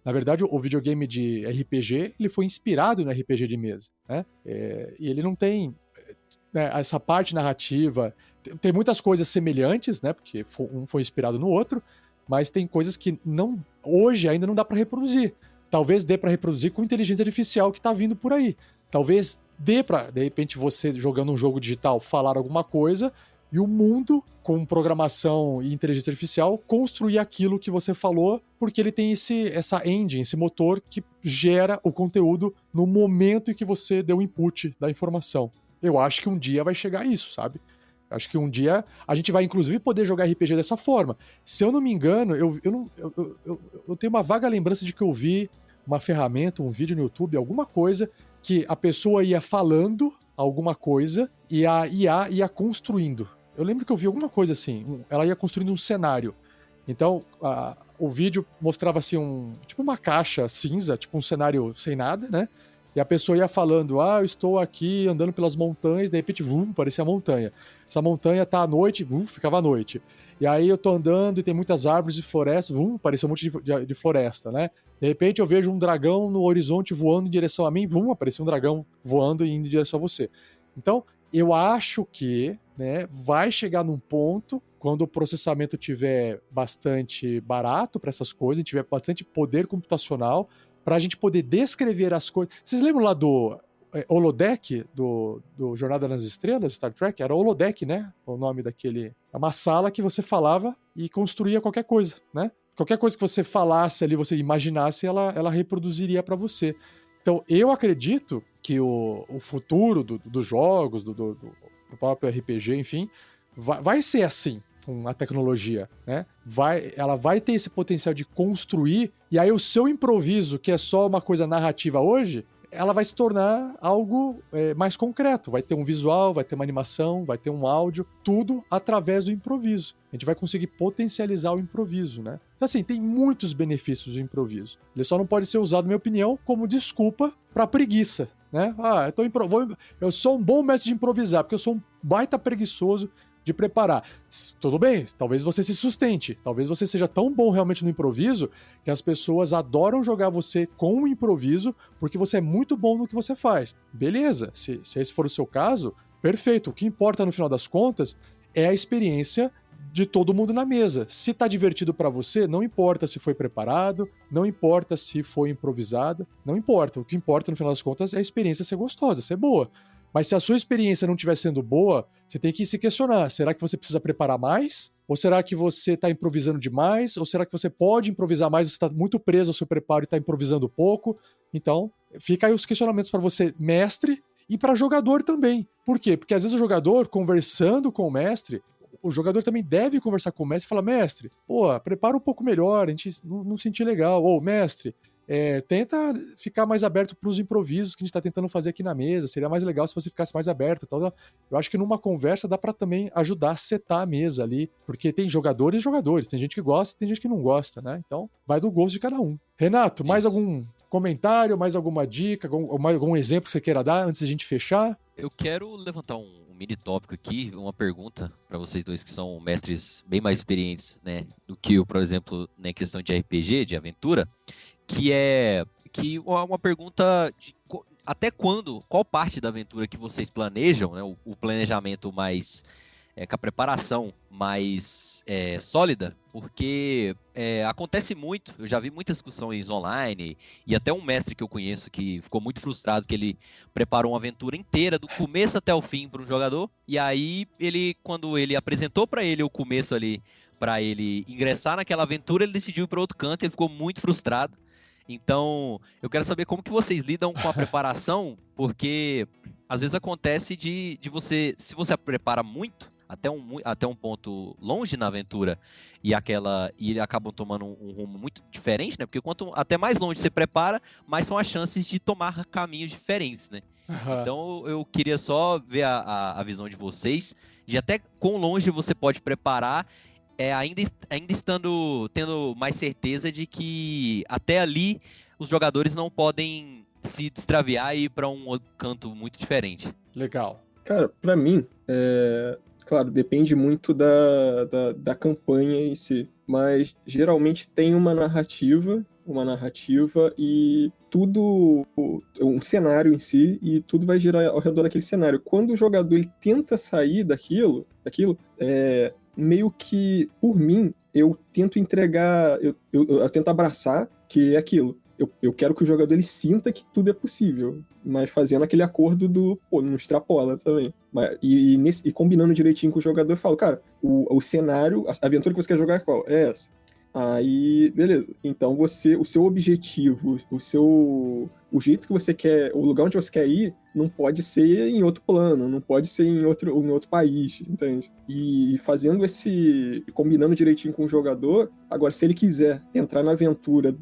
Na verdade, o videogame de RPG, ele foi inspirado no RPG de mesa, né? E ele não tem, né, essa parte narrativa. Tem muitas coisas semelhantes, né? Porque um foi inspirado no outro, mas tem coisas que hoje ainda não dá para reproduzir. Talvez dê para reproduzir com inteligência artificial que tá vindo por aí. Talvez dê pra, de repente, você jogando um jogo digital, falar alguma coisa e o mundo, com programação e inteligência artificial, construir aquilo que você falou, porque ele tem essa engine, esse motor que gera o conteúdo no momento em que você deu o input da informação. Eu acho que um dia vai chegar a isso, sabe? Acho que um dia a gente vai, inclusive, poder jogar RPG dessa forma. Se eu não me engano, eu tenho uma vaga lembrança de que eu vi uma ferramenta, um vídeo no YouTube, alguma coisa, que a pessoa ia falando alguma coisa e a IA ia construindo. Eu lembro que eu vi alguma coisa assim, ela ia construindo um cenário. Então, o vídeo mostrava assim, tipo uma caixa cinza, tipo um cenário sem nada, né? E a pessoa ia falando, eu estou aqui andando pelas montanhas, de repente, parecia a montanha. Essa montanha tá à noite, ficava à noite. E aí eu tô andando e tem muitas árvores e florestas, parecia um monte de floresta, né? De repente eu vejo um dragão no horizonte voando em direção a mim, aparecia um dragão voando e indo em direção a você. Então, eu acho que, né, vai chegar num ponto, quando o processamento tiver bastante barato para essas coisas, tiver bastante poder computacional, para a gente poder descrever as coisas. Vocês lembram lá do holodeck do Jornada nas Estrelas, Star Trek? Era holodeck, né? O nome daquele... É uma sala que você falava e construía qualquer coisa, né? Qualquer coisa que você falasse ali, você imaginasse, ela reproduziria para você. Então, eu acredito que o futuro dos jogos, do próprio RPG, enfim, vai ser assim com a tecnologia, né? Ela vai ter esse potencial de construir, e aí o seu improviso, que é só uma coisa narrativa hoje, ela vai se tornar algo mais concreto. Vai ter um visual, vai ter uma animação, vai ter um áudio, tudo através do improviso. A gente vai conseguir potencializar o improviso, né? Então, assim, tem muitos benefícios do improviso. Ele só não pode ser usado, na minha opinião, como desculpa para preguiça, né? Eu sou um bom mestre de improvisar, porque eu sou um baita preguiçoso de preparar. Tudo bem, talvez você se sustente, talvez você seja tão bom realmente no improviso que as pessoas adoram jogar você com o improviso porque você é muito bom no que você faz. Beleza, se esse for o seu caso, perfeito. O que importa no final das contas é a experiência de todo mundo na mesa. Se tá divertido para você, não importa se foi preparado, não importa se foi improvisado, não importa. O que importa no final das contas é a experiência ser gostosa, ser boa. Mas se a sua experiência não estiver sendo boa, você tem que se questionar. Será que você precisa preparar mais? Ou será que você está improvisando demais? Ou será que você pode improvisar mais, você está muito preso ao seu preparo e está improvisando pouco? Então, fica aí os questionamentos para você, mestre, e para jogador também. Por quê? Porque às vezes o jogador, conversando com o mestre, o jogador também deve conversar com o mestre e falar, mestre, prepara um pouco melhor, a gente não sentiu legal. Ou, mestre, tenta ficar mais aberto para os improvisos que a gente está tentando fazer aqui na mesa. Seria mais legal se você ficasse mais aberto. Tal. Eu acho que numa conversa dá para também ajudar a setar a mesa ali, porque tem jogadores e jogadores. Tem gente que gosta e tem gente que não gosta, né? Então vai do gosto de cada um. Renato, mais algum comentário, mais alguma dica, algum exemplo que você queira dar antes de a gente fechar? Eu quero levantar um mini tópico aqui, uma pergunta para vocês dois que são mestres bem mais experientes, né, do que eu, por exemplo, na questão de RPG, de aventura, que é uma pergunta até qual parte da aventura que vocês planejam, né, o planejamento mais, com a preparação mais sólida, porque acontece muito, eu já vi muitas discussões online, e até um mestre que eu conheço que ficou muito frustrado que ele preparou uma aventura inteira, do começo até o fim, para um jogador, e aí quando ele apresentou para ele o começo ali, para ele ingressar naquela aventura, ele decidiu ir para outro canto, e ele ficou muito frustrado. Então, eu quero saber como que vocês lidam com a preparação, porque às vezes acontece de você, se você prepara muito, até um ponto longe na aventura, e acabam tomando um rumo muito diferente, né? Porque quanto até mais longe você prepara, mais são as chances de tomar caminhos diferentes, né? Aham. Então, eu queria só ver a visão de vocês, de até quão longe você pode preparar, ainda tendo mais certeza de que até ali os jogadores não podem se extraviar e ir para um canto muito diferente. Legal. Cara, pra mim, claro, depende muito da campanha em si, mas geralmente tem uma narrativa e tudo, um cenário em si, e tudo vai girar ao redor daquele cenário. Quando o jogador ele tenta sair daquilo, meio que, por mim, eu tento entregar, eu tento abraçar que é aquilo. Eu quero que o jogador ele sinta que tudo é possível, mas fazendo aquele acordo não extrapola também. E combinando direitinho com o jogador, eu falo, cara, o cenário, a aventura que você quer jogar é qual? É essa. Aí, beleza. Então o seu objetivo, o jeito que você quer, o lugar onde você quer ir, não pode ser em outro plano, não pode ser em outro país, entende? E combinando direitinho com o jogador, agora se ele quiser entrar na aventura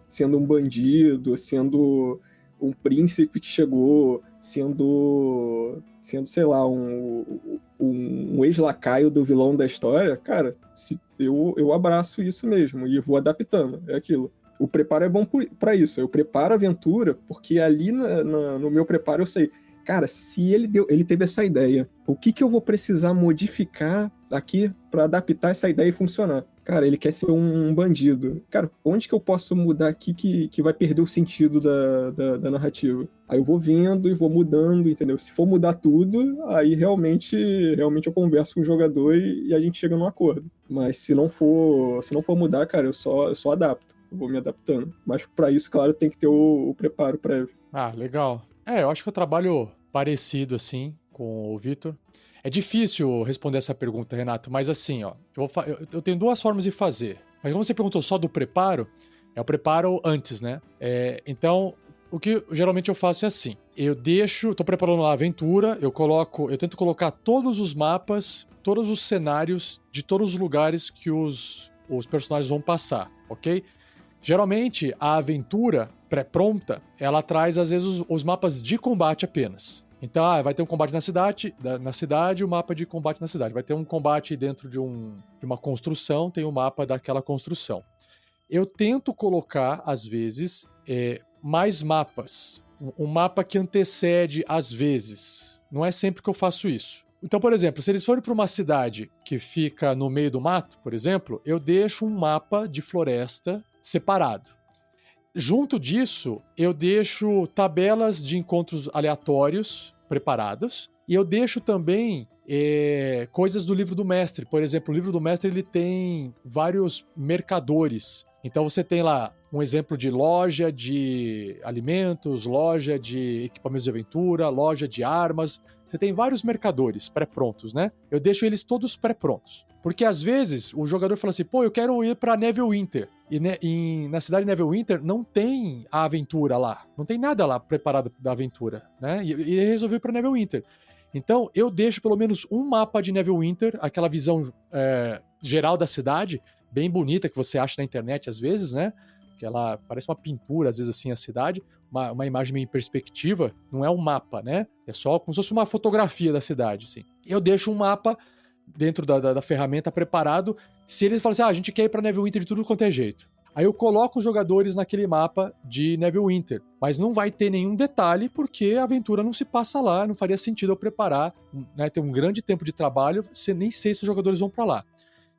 sendo um bandido, sendo um príncipe que chegou, sendo sei lá, um ex-lacaio do vilão da história, cara, eu abraço isso mesmo e vou adaptando, é aquilo. O preparo é bom para isso, eu preparo a aventura, porque ali no meu preparo eu sei, cara, se ele teve essa ideia, o que eu vou precisar modificar aqui para adaptar essa ideia e funcionar? Cara, ele quer ser um bandido. Cara, onde que eu posso mudar aqui que vai perder o sentido da narrativa? Aí eu vou vendo e vou mudando, entendeu? Se for mudar tudo, aí realmente eu converso com o jogador e a gente chega num acordo. Mas se não for mudar, cara, eu só adapto. Eu vou me adaptando. Mas para isso, claro, tem que ter o preparo prévio. Ah, legal. Eu acho que eu trabalho parecido, assim, com o Vitor. É difícil responder essa pergunta, Renato, mas assim, ó, eu tenho duas formas de fazer. Mas como você perguntou só do preparo, é o preparo antes, né? Então, o que geralmente eu faço é assim, tô preparando lá a aventura, eu tento colocar todos os mapas, todos os cenários de todos os lugares que os personagens vão passar, ok? Geralmente, a aventura pré-pronta, ela traz, às vezes, os mapas de combate apenas. Então, vai ter um combate na cidade, o mapa de combate na cidade. Vai ter um combate dentro de uma construção, tem o mapa daquela construção. Eu tento colocar, às vezes, mais mapas. Um mapa que antecede, às vezes. Não é sempre que eu faço isso. Então, por exemplo, se eles forem para uma cidade que fica no meio do mato, por exemplo, eu deixo um mapa de floresta separado. Junto disso, eu deixo tabelas de encontros aleatórios preparadas e eu deixo também coisas do livro do mestre. Por exemplo, o livro do mestre ele tem vários mercadores. Então você tem lá um exemplo de loja de alimentos, loja de equipamentos de aventura, loja de armas. Você tem vários mercadores pré-prontos, né? Eu deixo eles todos pré-prontos. Porque às vezes o jogador fala assim, eu quero ir pra Neverwinter. E na cidade de Neverwinter não tem a aventura lá. Não tem nada lá preparado da aventura, né? E ele resolveu ir pra Neverwinter. Então eu deixo pelo menos um mapa de Neverwinter, aquela visão geral da cidade, bem bonita que você acha na internet às vezes, né? Que ela parece uma pintura, às vezes assim, a cidade. Uma imagem meio em perspectiva, não é um mapa, né? É só como se fosse uma fotografia da cidade, assim. Eu deixo um mapa dentro da ferramenta preparado, se eles falam assim, a gente quer ir pra Neverwinter de tudo quanto é jeito. Aí eu coloco os jogadores naquele mapa de Neverwinter, mas não vai ter nenhum detalhe, porque a aventura não se passa lá, não faria sentido eu preparar, né, ter um grande tempo de trabalho, nem sei se os jogadores vão pra lá.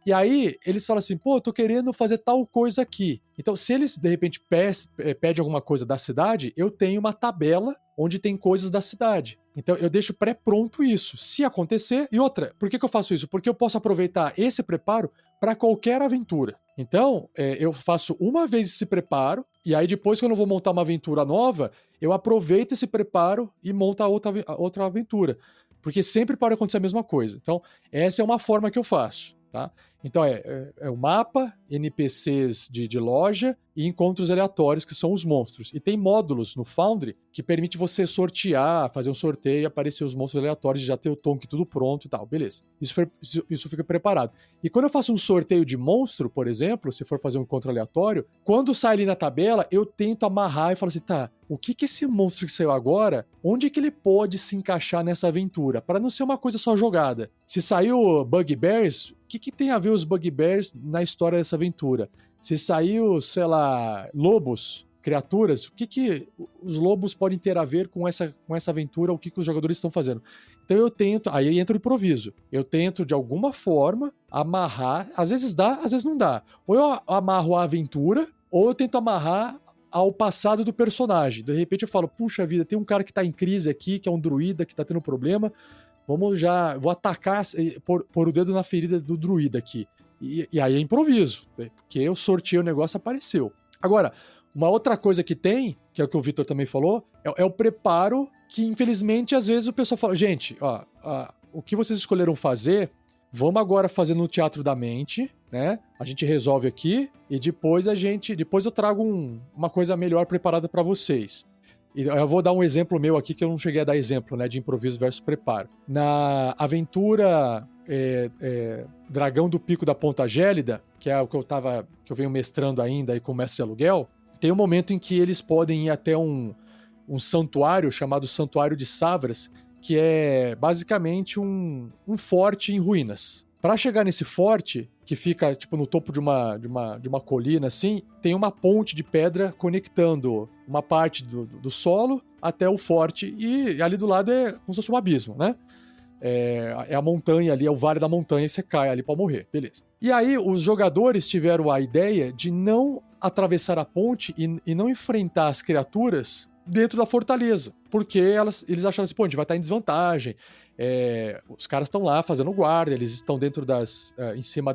E aí, eles falam assim, pô, eu tô querendo fazer tal coisa aqui. Então, se eles, de repente, pedem alguma coisa da cidade, eu tenho uma tabela onde tem coisas da cidade. Então, eu deixo pré-pronto isso. Se acontecer... E outra, por que eu faço isso? Porque eu posso aproveitar esse preparo para qualquer aventura. Então, eu faço uma vez esse preparo, e aí depois, quando eu vou montar uma aventura nova, eu aproveito esse preparo e monto a outra aventura. Porque sempre pode acontecer a mesma coisa. Então, essa é uma forma que eu faço, tá? Então, é o mapa, NPCs de loja e encontros aleatórios, que são os monstros. E tem módulos no Foundry que permite você sortear, fazer um sorteio e aparecer os monstros aleatórios, já ter o Tonk tudo pronto e tal. Beleza. Isso fica preparado. E quando eu faço um sorteio de monstro, por exemplo, se for fazer um encontro aleatório, quando sai ali na tabela, eu tento amarrar e falo assim, tá, o que esse monstro que saiu agora, onde que ele pode se encaixar nessa aventura? Para não ser uma coisa só jogada. Se saiu Bugbears, o que tem a ver os Bugbears na história dessa aventura? Se saiu, sei lá, lobos, criaturas, o que os lobos podem ter a ver com essa aventura, o que os jogadores estão fazendo? Então eu tento, aí entra o improviso, eu tento de alguma forma amarrar, às vezes dá, às vezes não dá. Ou eu amarro a aventura, ou eu tento amarrar ao passado do personagem. De repente eu falo, puxa vida, tem um cara que tá em crise aqui, que é um druida, que tá tendo problema, vou atacar, pôr o dedo na ferida do druida aqui. E aí é improviso, né? Porque eu sorteei o negócio, apareceu. Agora, uma outra coisa que tem, que é o que o Vitor também falou, é o preparo que, infelizmente, às vezes o pessoal fala, gente, o que vocês escolheram fazer, vamos agora fazer no teatro da mente, né? A gente resolve aqui e depois eu trago uma coisa melhor preparada para vocês. E eu vou dar um exemplo meu aqui, que eu não cheguei a dar exemplo, né, de improviso versus preparo. Na aventura Dragão do Pico da Ponta Gélida, que é o que eu venho mestrando ainda aí com o Mestre de Aluguel, tem um momento em que eles podem ir até um santuário chamado Santuário de Savras, que é basicamente um forte em ruínas. Para chegar nesse forte, que fica tipo no topo de uma colina assim, tem uma ponte de pedra conectando uma parte do solo até o forte, e ali do lado é como se fosse um abismo, né? É a montanha ali, é o vale da montanha, e você cai ali pra morrer, beleza. E aí os jogadores tiveram a ideia de não atravessar a ponte e não enfrentar as criaturas dentro da fortaleza, porque eles acharam assim, pô, a gente vai estar em desvantagem, os caras estão lá fazendo guarda, eles estão dentro em cima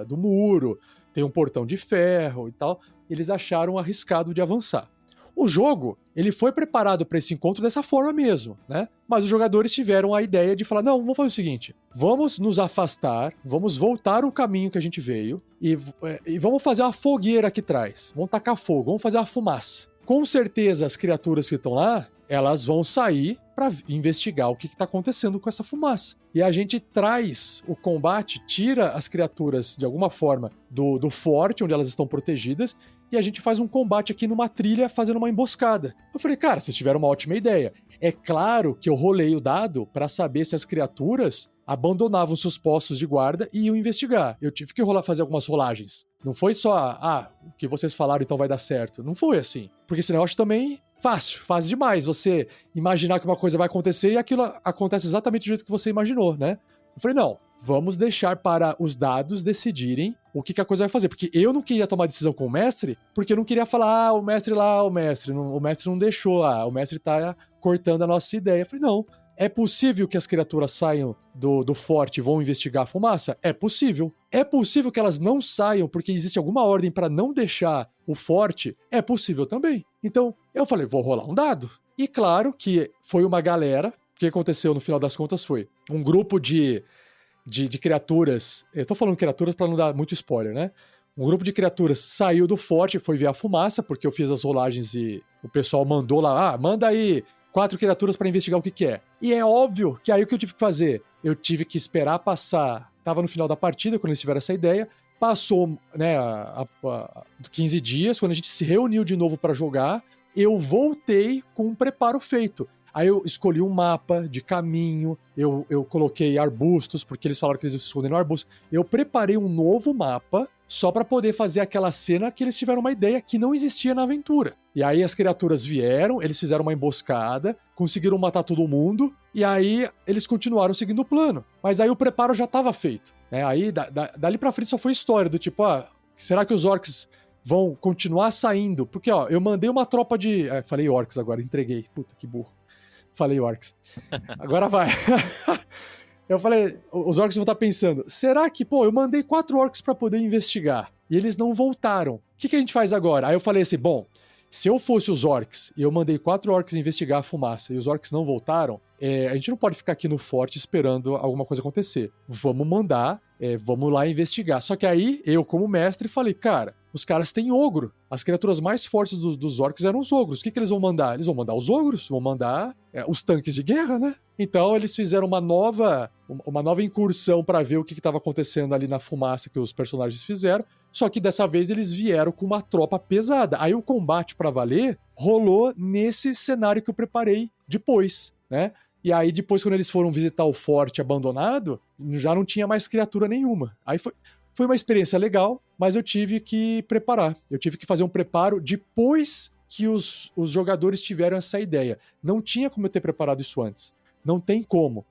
do muro, tem um portão de ferro e tal, eles acharam arriscado de avançar. O jogo, ele foi preparado para esse encontro dessa forma mesmo, né? Mas os jogadores tiveram a ideia de falar, não, vamos fazer o seguinte, vamos nos afastar, vamos voltar o caminho que a gente veio e vamos fazer uma fogueira aqui atrás, vamos tacar fogo, vamos fazer uma fumaça. Com certeza as criaturas que estão lá, elas vão sair para investigar o que está acontecendo com essa fumaça. E a gente traz o combate, tira as criaturas de alguma forma do forte, onde elas estão protegidas, e a gente faz um combate aqui numa trilha fazendo uma emboscada. Eu falei, cara, vocês tiveram uma ótima ideia. É claro que eu rolei o dado para saber se as criaturas abandonavam seus postos de guarda e iam investigar. Eu tive que fazer algumas rolagens. Não foi só, o que vocês falaram então vai dar certo. Não foi assim. Porque senão eu acho também fácil demais você imaginar que uma coisa vai acontecer e aquilo acontece exatamente do jeito que você imaginou, né? Eu falei, não, vamos deixar para os dados decidirem o que a coisa vai fazer. Porque eu não queria tomar decisão com o mestre, porque eu não queria falar, o mestre não deixou, o mestre tá cortando a nossa ideia. Eu falei, não, é possível que as criaturas saiam do forte e vão investigar a fumaça? É possível. É possível que elas não saiam porque existe alguma ordem para não deixar o forte? É possível também. Então, eu falei, vou rolar um dado. E claro que foi uma galera. O que aconteceu no final das contas foi um grupo de criaturas. Eu tô falando criaturas para não dar muito spoiler, né? Um grupo de criaturas saiu do forte, foi ver a fumaça, porque eu fiz as rolagens e o pessoal mandou lá, manda aí 4 criaturas para investigar o que é. E é óbvio que aí o que eu tive que fazer? Eu tive que esperar passar. Tava no final da partida, quando eles tiveram essa ideia. Passou, né, 15 dias, quando a gente se reuniu de novo para jogar, eu voltei com um preparo feito. Aí eu escolhi um mapa de caminho, eu coloquei arbustos, porque eles falaram que eles esconderam arbustos. Eu preparei um novo mapa só para poder fazer aquela cena que eles tiveram uma ideia que não existia na aventura. E aí as criaturas vieram, eles fizeram uma emboscada, conseguiram matar todo mundo, E aí eles continuaram seguindo o plano. Mas aí o preparo já estava feito. Né? Aí dali pra frente só foi história do tipo, será que os orcs vão continuar saindo? Porque, eu mandei uma tropa de... falei orcs agora, entreguei. Puta, que burro. Falei orcs. Agora vai. Eu falei, os orcs vão estar pensando, será que, eu mandei 4 orcs pra poder investigar e eles não voltaram. O que a gente faz agora? Aí eu falei assim, se eu fosse os orcs e eu mandei 4 orcs investigar a fumaça e os orcs não voltaram, a gente não pode ficar aqui no forte esperando alguma coisa acontecer. Vamos mandar, vamos lá investigar. Só que aí, eu como mestre, falei, cara, os caras têm ogro. As criaturas mais fortes dos orcs eram os ogros. O que eles vão mandar? Eles vão mandar os ogros, vão mandar os tanques de guerra, né? Então eles fizeram uma nova incursão pra ver o que estava acontecendo ali na fumaça que os personagens fizeram. Só que dessa vez eles vieram com uma tropa pesada. Aí o combate pra valer rolou nesse cenário que eu preparei depois, né? E aí depois quando eles foram visitar o forte abandonado, já não tinha mais criatura nenhuma. Aí foi uma experiência legal, mas eu tive que preparar. Eu tive que fazer um preparo depois que os jogadores tiveram essa ideia. Não tinha como eu ter preparado isso antes. Não tem como.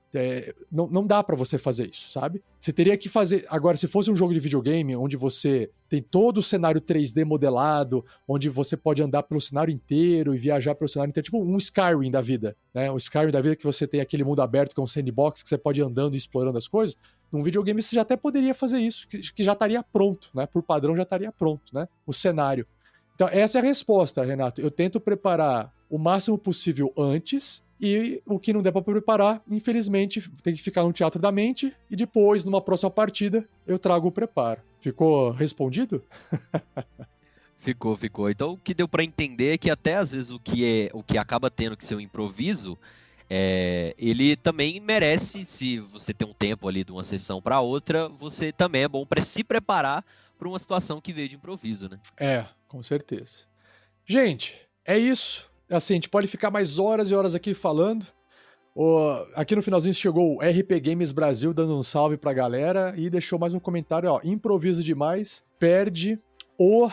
Não dá pra você fazer isso, sabe? Você teria que fazer... Agora, se fosse um jogo de videogame onde você tem todo o cenário 3D modelado, onde você pode andar pelo cenário inteiro e viajar pelo cenário inteiro, tipo um Skyrim da vida, né? Um Skyrim da vida que você tem aquele mundo aberto que é um sandbox, que você pode ir andando e explorando as coisas. Num videogame você já até poderia fazer isso, que já estaria pronto, né? Por padrão já estaria pronto, né? O cenário. Então, essa é a resposta, Renato. Eu tento preparar o máximo possível antes, e o que não der pra preparar, infelizmente, tem que ficar no teatro da mente, e depois, numa próxima partida, eu trago o preparo. Ficou respondido? Ficou. Então, o que deu pra entender é que até às vezes o que acaba tendo que ser um improviso, ele também merece, se você tem um tempo ali de uma sessão pra outra, você também é bom pra se preparar pra uma situação que veio de improviso, né? Com certeza. Gente, é isso. Assim, a gente pode ficar mais horas e horas aqui falando. Aqui no finalzinho chegou o RP Games Brasil dando um salve pra galera e deixou mais um comentário, improviso demais, perde o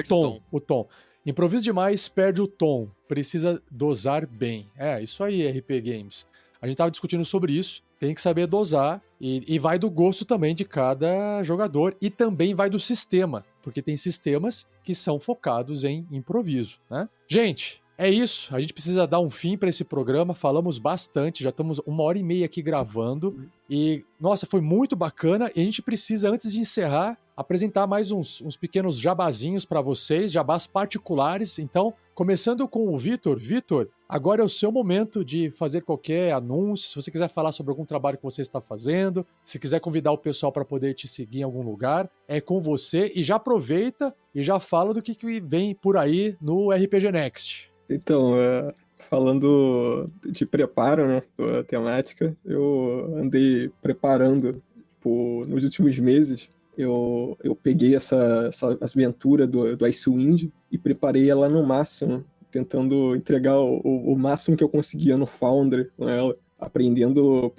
tom. Improviso demais, perde o tom. Precisa dosar bem. Isso aí, RP Games. A gente tava discutindo sobre isso. Tem que saber dosar e vai do gosto também de cada jogador e também vai do sistema, porque tem sistemas que são focados em improviso, né? Gente, é isso. A gente precisa dar um fim para esse programa. Falamos bastante, já estamos 1h30 aqui gravando e, nossa, foi muito bacana. E a gente precisa, antes de encerrar, apresentar mais uns pequenos jabazinhos para vocês, jabás particulares. Então, começando com o Vitor. Vitor, agora é o seu momento de fazer qualquer anúncio. Se você quiser falar sobre algum trabalho que você está fazendo, se quiser convidar o pessoal para poder te seguir em algum lugar, é com você. E já aproveita e já fala do que vem por aí no RPG Next. Então, falando de preparo, né, da temática, eu andei preparando nos últimos meses. Eu peguei essa aventura do Icewind e preparei ela no máximo, tentando entregar o máximo que eu conseguia no Foundry com ela, aprendendo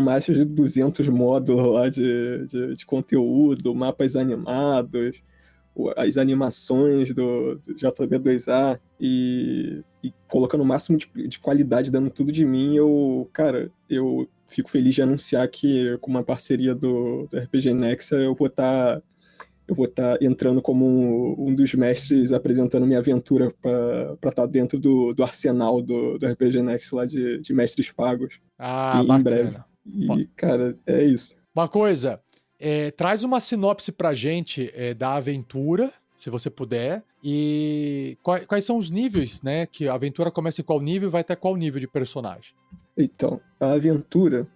mais de 200 módulos lá de conteúdo, mapas animados, as animações do JB2A e colocando o máximo de qualidade, dando tudo de mim. Eu fico feliz de anunciar que com uma parceria do RPG Next eu vou estar entrando como um dos mestres, apresentando minha aventura para estar dentro do arsenal do RPG Next lá de mestres pagos. Bacana. Em breve. E, cara, é isso. Uma coisa, traz uma sinopse pra gente da aventura, se você puder, e quais são os níveis, né? Que a aventura começa em qual nível e vai até qual nível de personagem? Então, a aventura,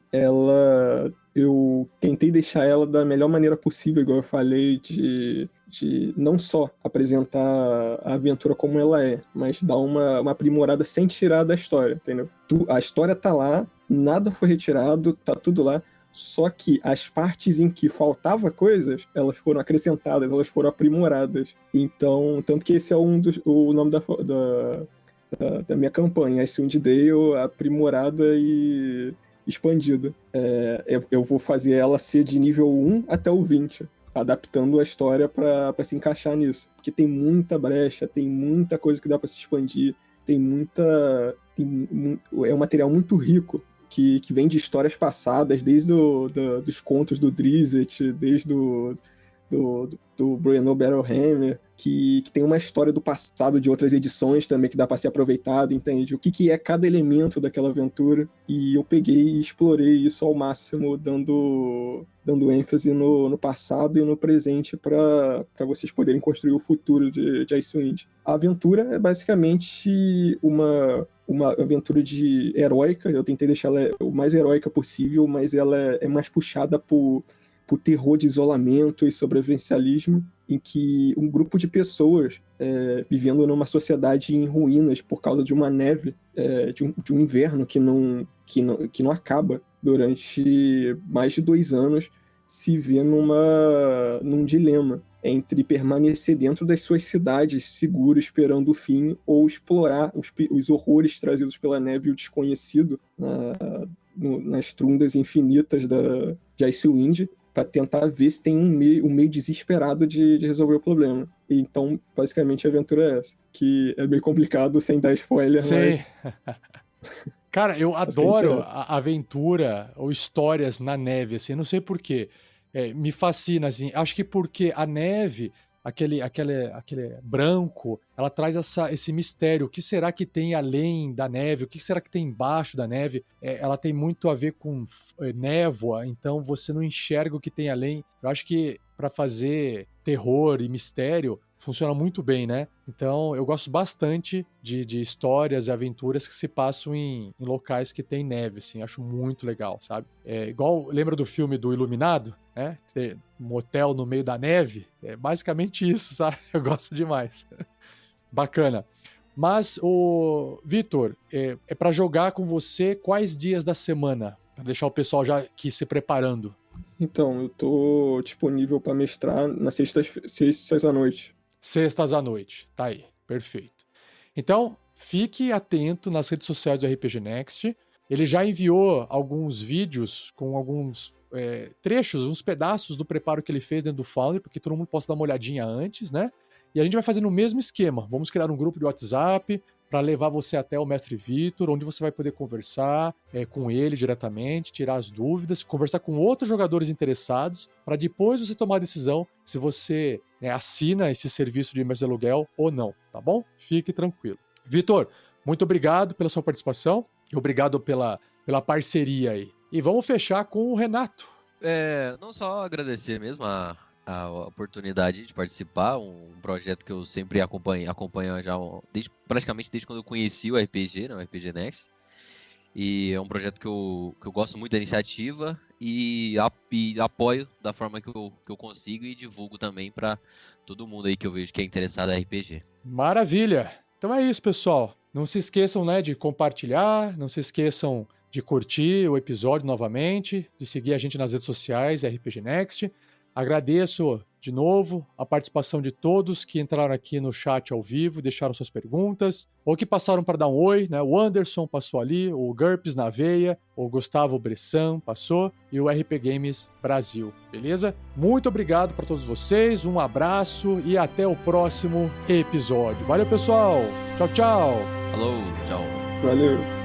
eu tentei deixar ela da melhor maneira possível, igual eu falei, de não só apresentar a aventura como ela é, mas dar uma aprimorada sem tirar da história, entendeu? A história tá lá, nada foi retirado, tá tudo lá, só que as partes em que faltava coisas, elas foram acrescentadas, elas foram aprimoradas. Então, tanto que esse é o nome da minha campanha, Icewind Dale aprimorada e expandida. Eu vou fazer ela ser de nível 1 até o 20, adaptando a história para se encaixar nisso. Porque tem muita brecha, tem muita coisa que dá para se expandir, tem é um material muito rico que vem de histórias passadas, desde dos contos do Drizzt, desde do Bruno Barrowhammer, que tem uma história do passado de outras edições também que dá para ser aproveitado, entende? O que é cada elemento daquela aventura, e eu peguei e explorei isso ao máximo, dando ênfase no passado e no presente para vocês poderem construir o futuro de Icewind. A aventura é basicamente uma aventura heróica. Eu tentei deixar ela o mais heróica possível, mas ela é mais puxada por terror de isolamento e sobrevivencialismo, em que um grupo de pessoas vivendo numa sociedade em ruínas por causa de uma neve, de um inverno que não acaba, durante mais de 2 anos, se vê num dilema entre permanecer dentro das suas cidades seguro, esperando o fim, ou explorar os horrores trazidos pela neve e o desconhecido nas trundas infinitas de Icewind, para tentar ver se tem um meio desesperado de resolver o problema. Então, basicamente, a aventura é essa, que é bem complicado sem dar spoiler. Sei. Mas... Cara, eu adoro a aventura ou histórias na neve, assim, não sei porquê. Me fascina, assim. Acho que porque a neve, aquele branco, ela traz esse mistério. O que será que tem além da neve? O que será que tem embaixo da neve? Ela tem muito a ver com névoa, então você não enxerga o que tem além. Eu acho que para fazer terror e mistério funciona muito bem, né? Então eu gosto bastante de histórias e aventuras que se passam em locais que tem neve, assim. Acho muito legal, sabe? Igual, lembra do filme do Iluminado? Ter um motel no meio da neve? É basicamente isso, sabe? Eu gosto demais. Bacana. Mas, Vitor, é para jogar com você quais dias da semana? Para deixar o pessoal já aqui se preparando. Então, eu tô disponível para mestrar nas sextas à noite. Sextas à noite. Tá aí. Perfeito. Então, fique atento nas redes sociais do RPG Next. Ele já enviou alguns vídeos com alguns trechos, uns pedaços do preparo que ele fez dentro do Foundry, porque todo mundo possa dar uma olhadinha antes, né? E a gente vai fazer o mesmo esquema. Vamos criar um grupo de WhatsApp para levar você até o Mestre Vitor, onde você vai poder conversar com ele diretamente, tirar as dúvidas, conversar com outros jogadores interessados, para depois você tomar a decisão se você assina esse serviço de imerso de aluguel ou não, tá bom? Fique tranquilo. Vitor, muito obrigado pela sua participação e obrigado pela parceria aí. E vamos fechar com o Renato. Não só agradecer mesmo a oportunidade de participar, um projeto que eu sempre acompanho já praticamente desde quando eu conheci o RPG, né, o RPG Next. E é um projeto que eu gosto muito da iniciativa e apoio da forma que eu consigo e divulgo também para todo mundo aí que eu vejo que é interessado em RPG. Maravilha! Então é isso, pessoal. Não se esqueçam, de compartilhar, não se esqueçam de curtir o episódio novamente, de seguir a gente nas redes sociais, RPG Next. Agradeço de novo a participação de todos que entraram aqui no chat ao vivo, deixaram suas perguntas, ou que passaram para dar um oi, né? O Anderson passou ali, o GURPS na veia, o Gustavo Bressan passou e o RP Games Brasil, beleza? Muito obrigado para todos vocês, um abraço e até o próximo episódio. Valeu, pessoal! Tchau, tchau! Falou, tchau! Valeu!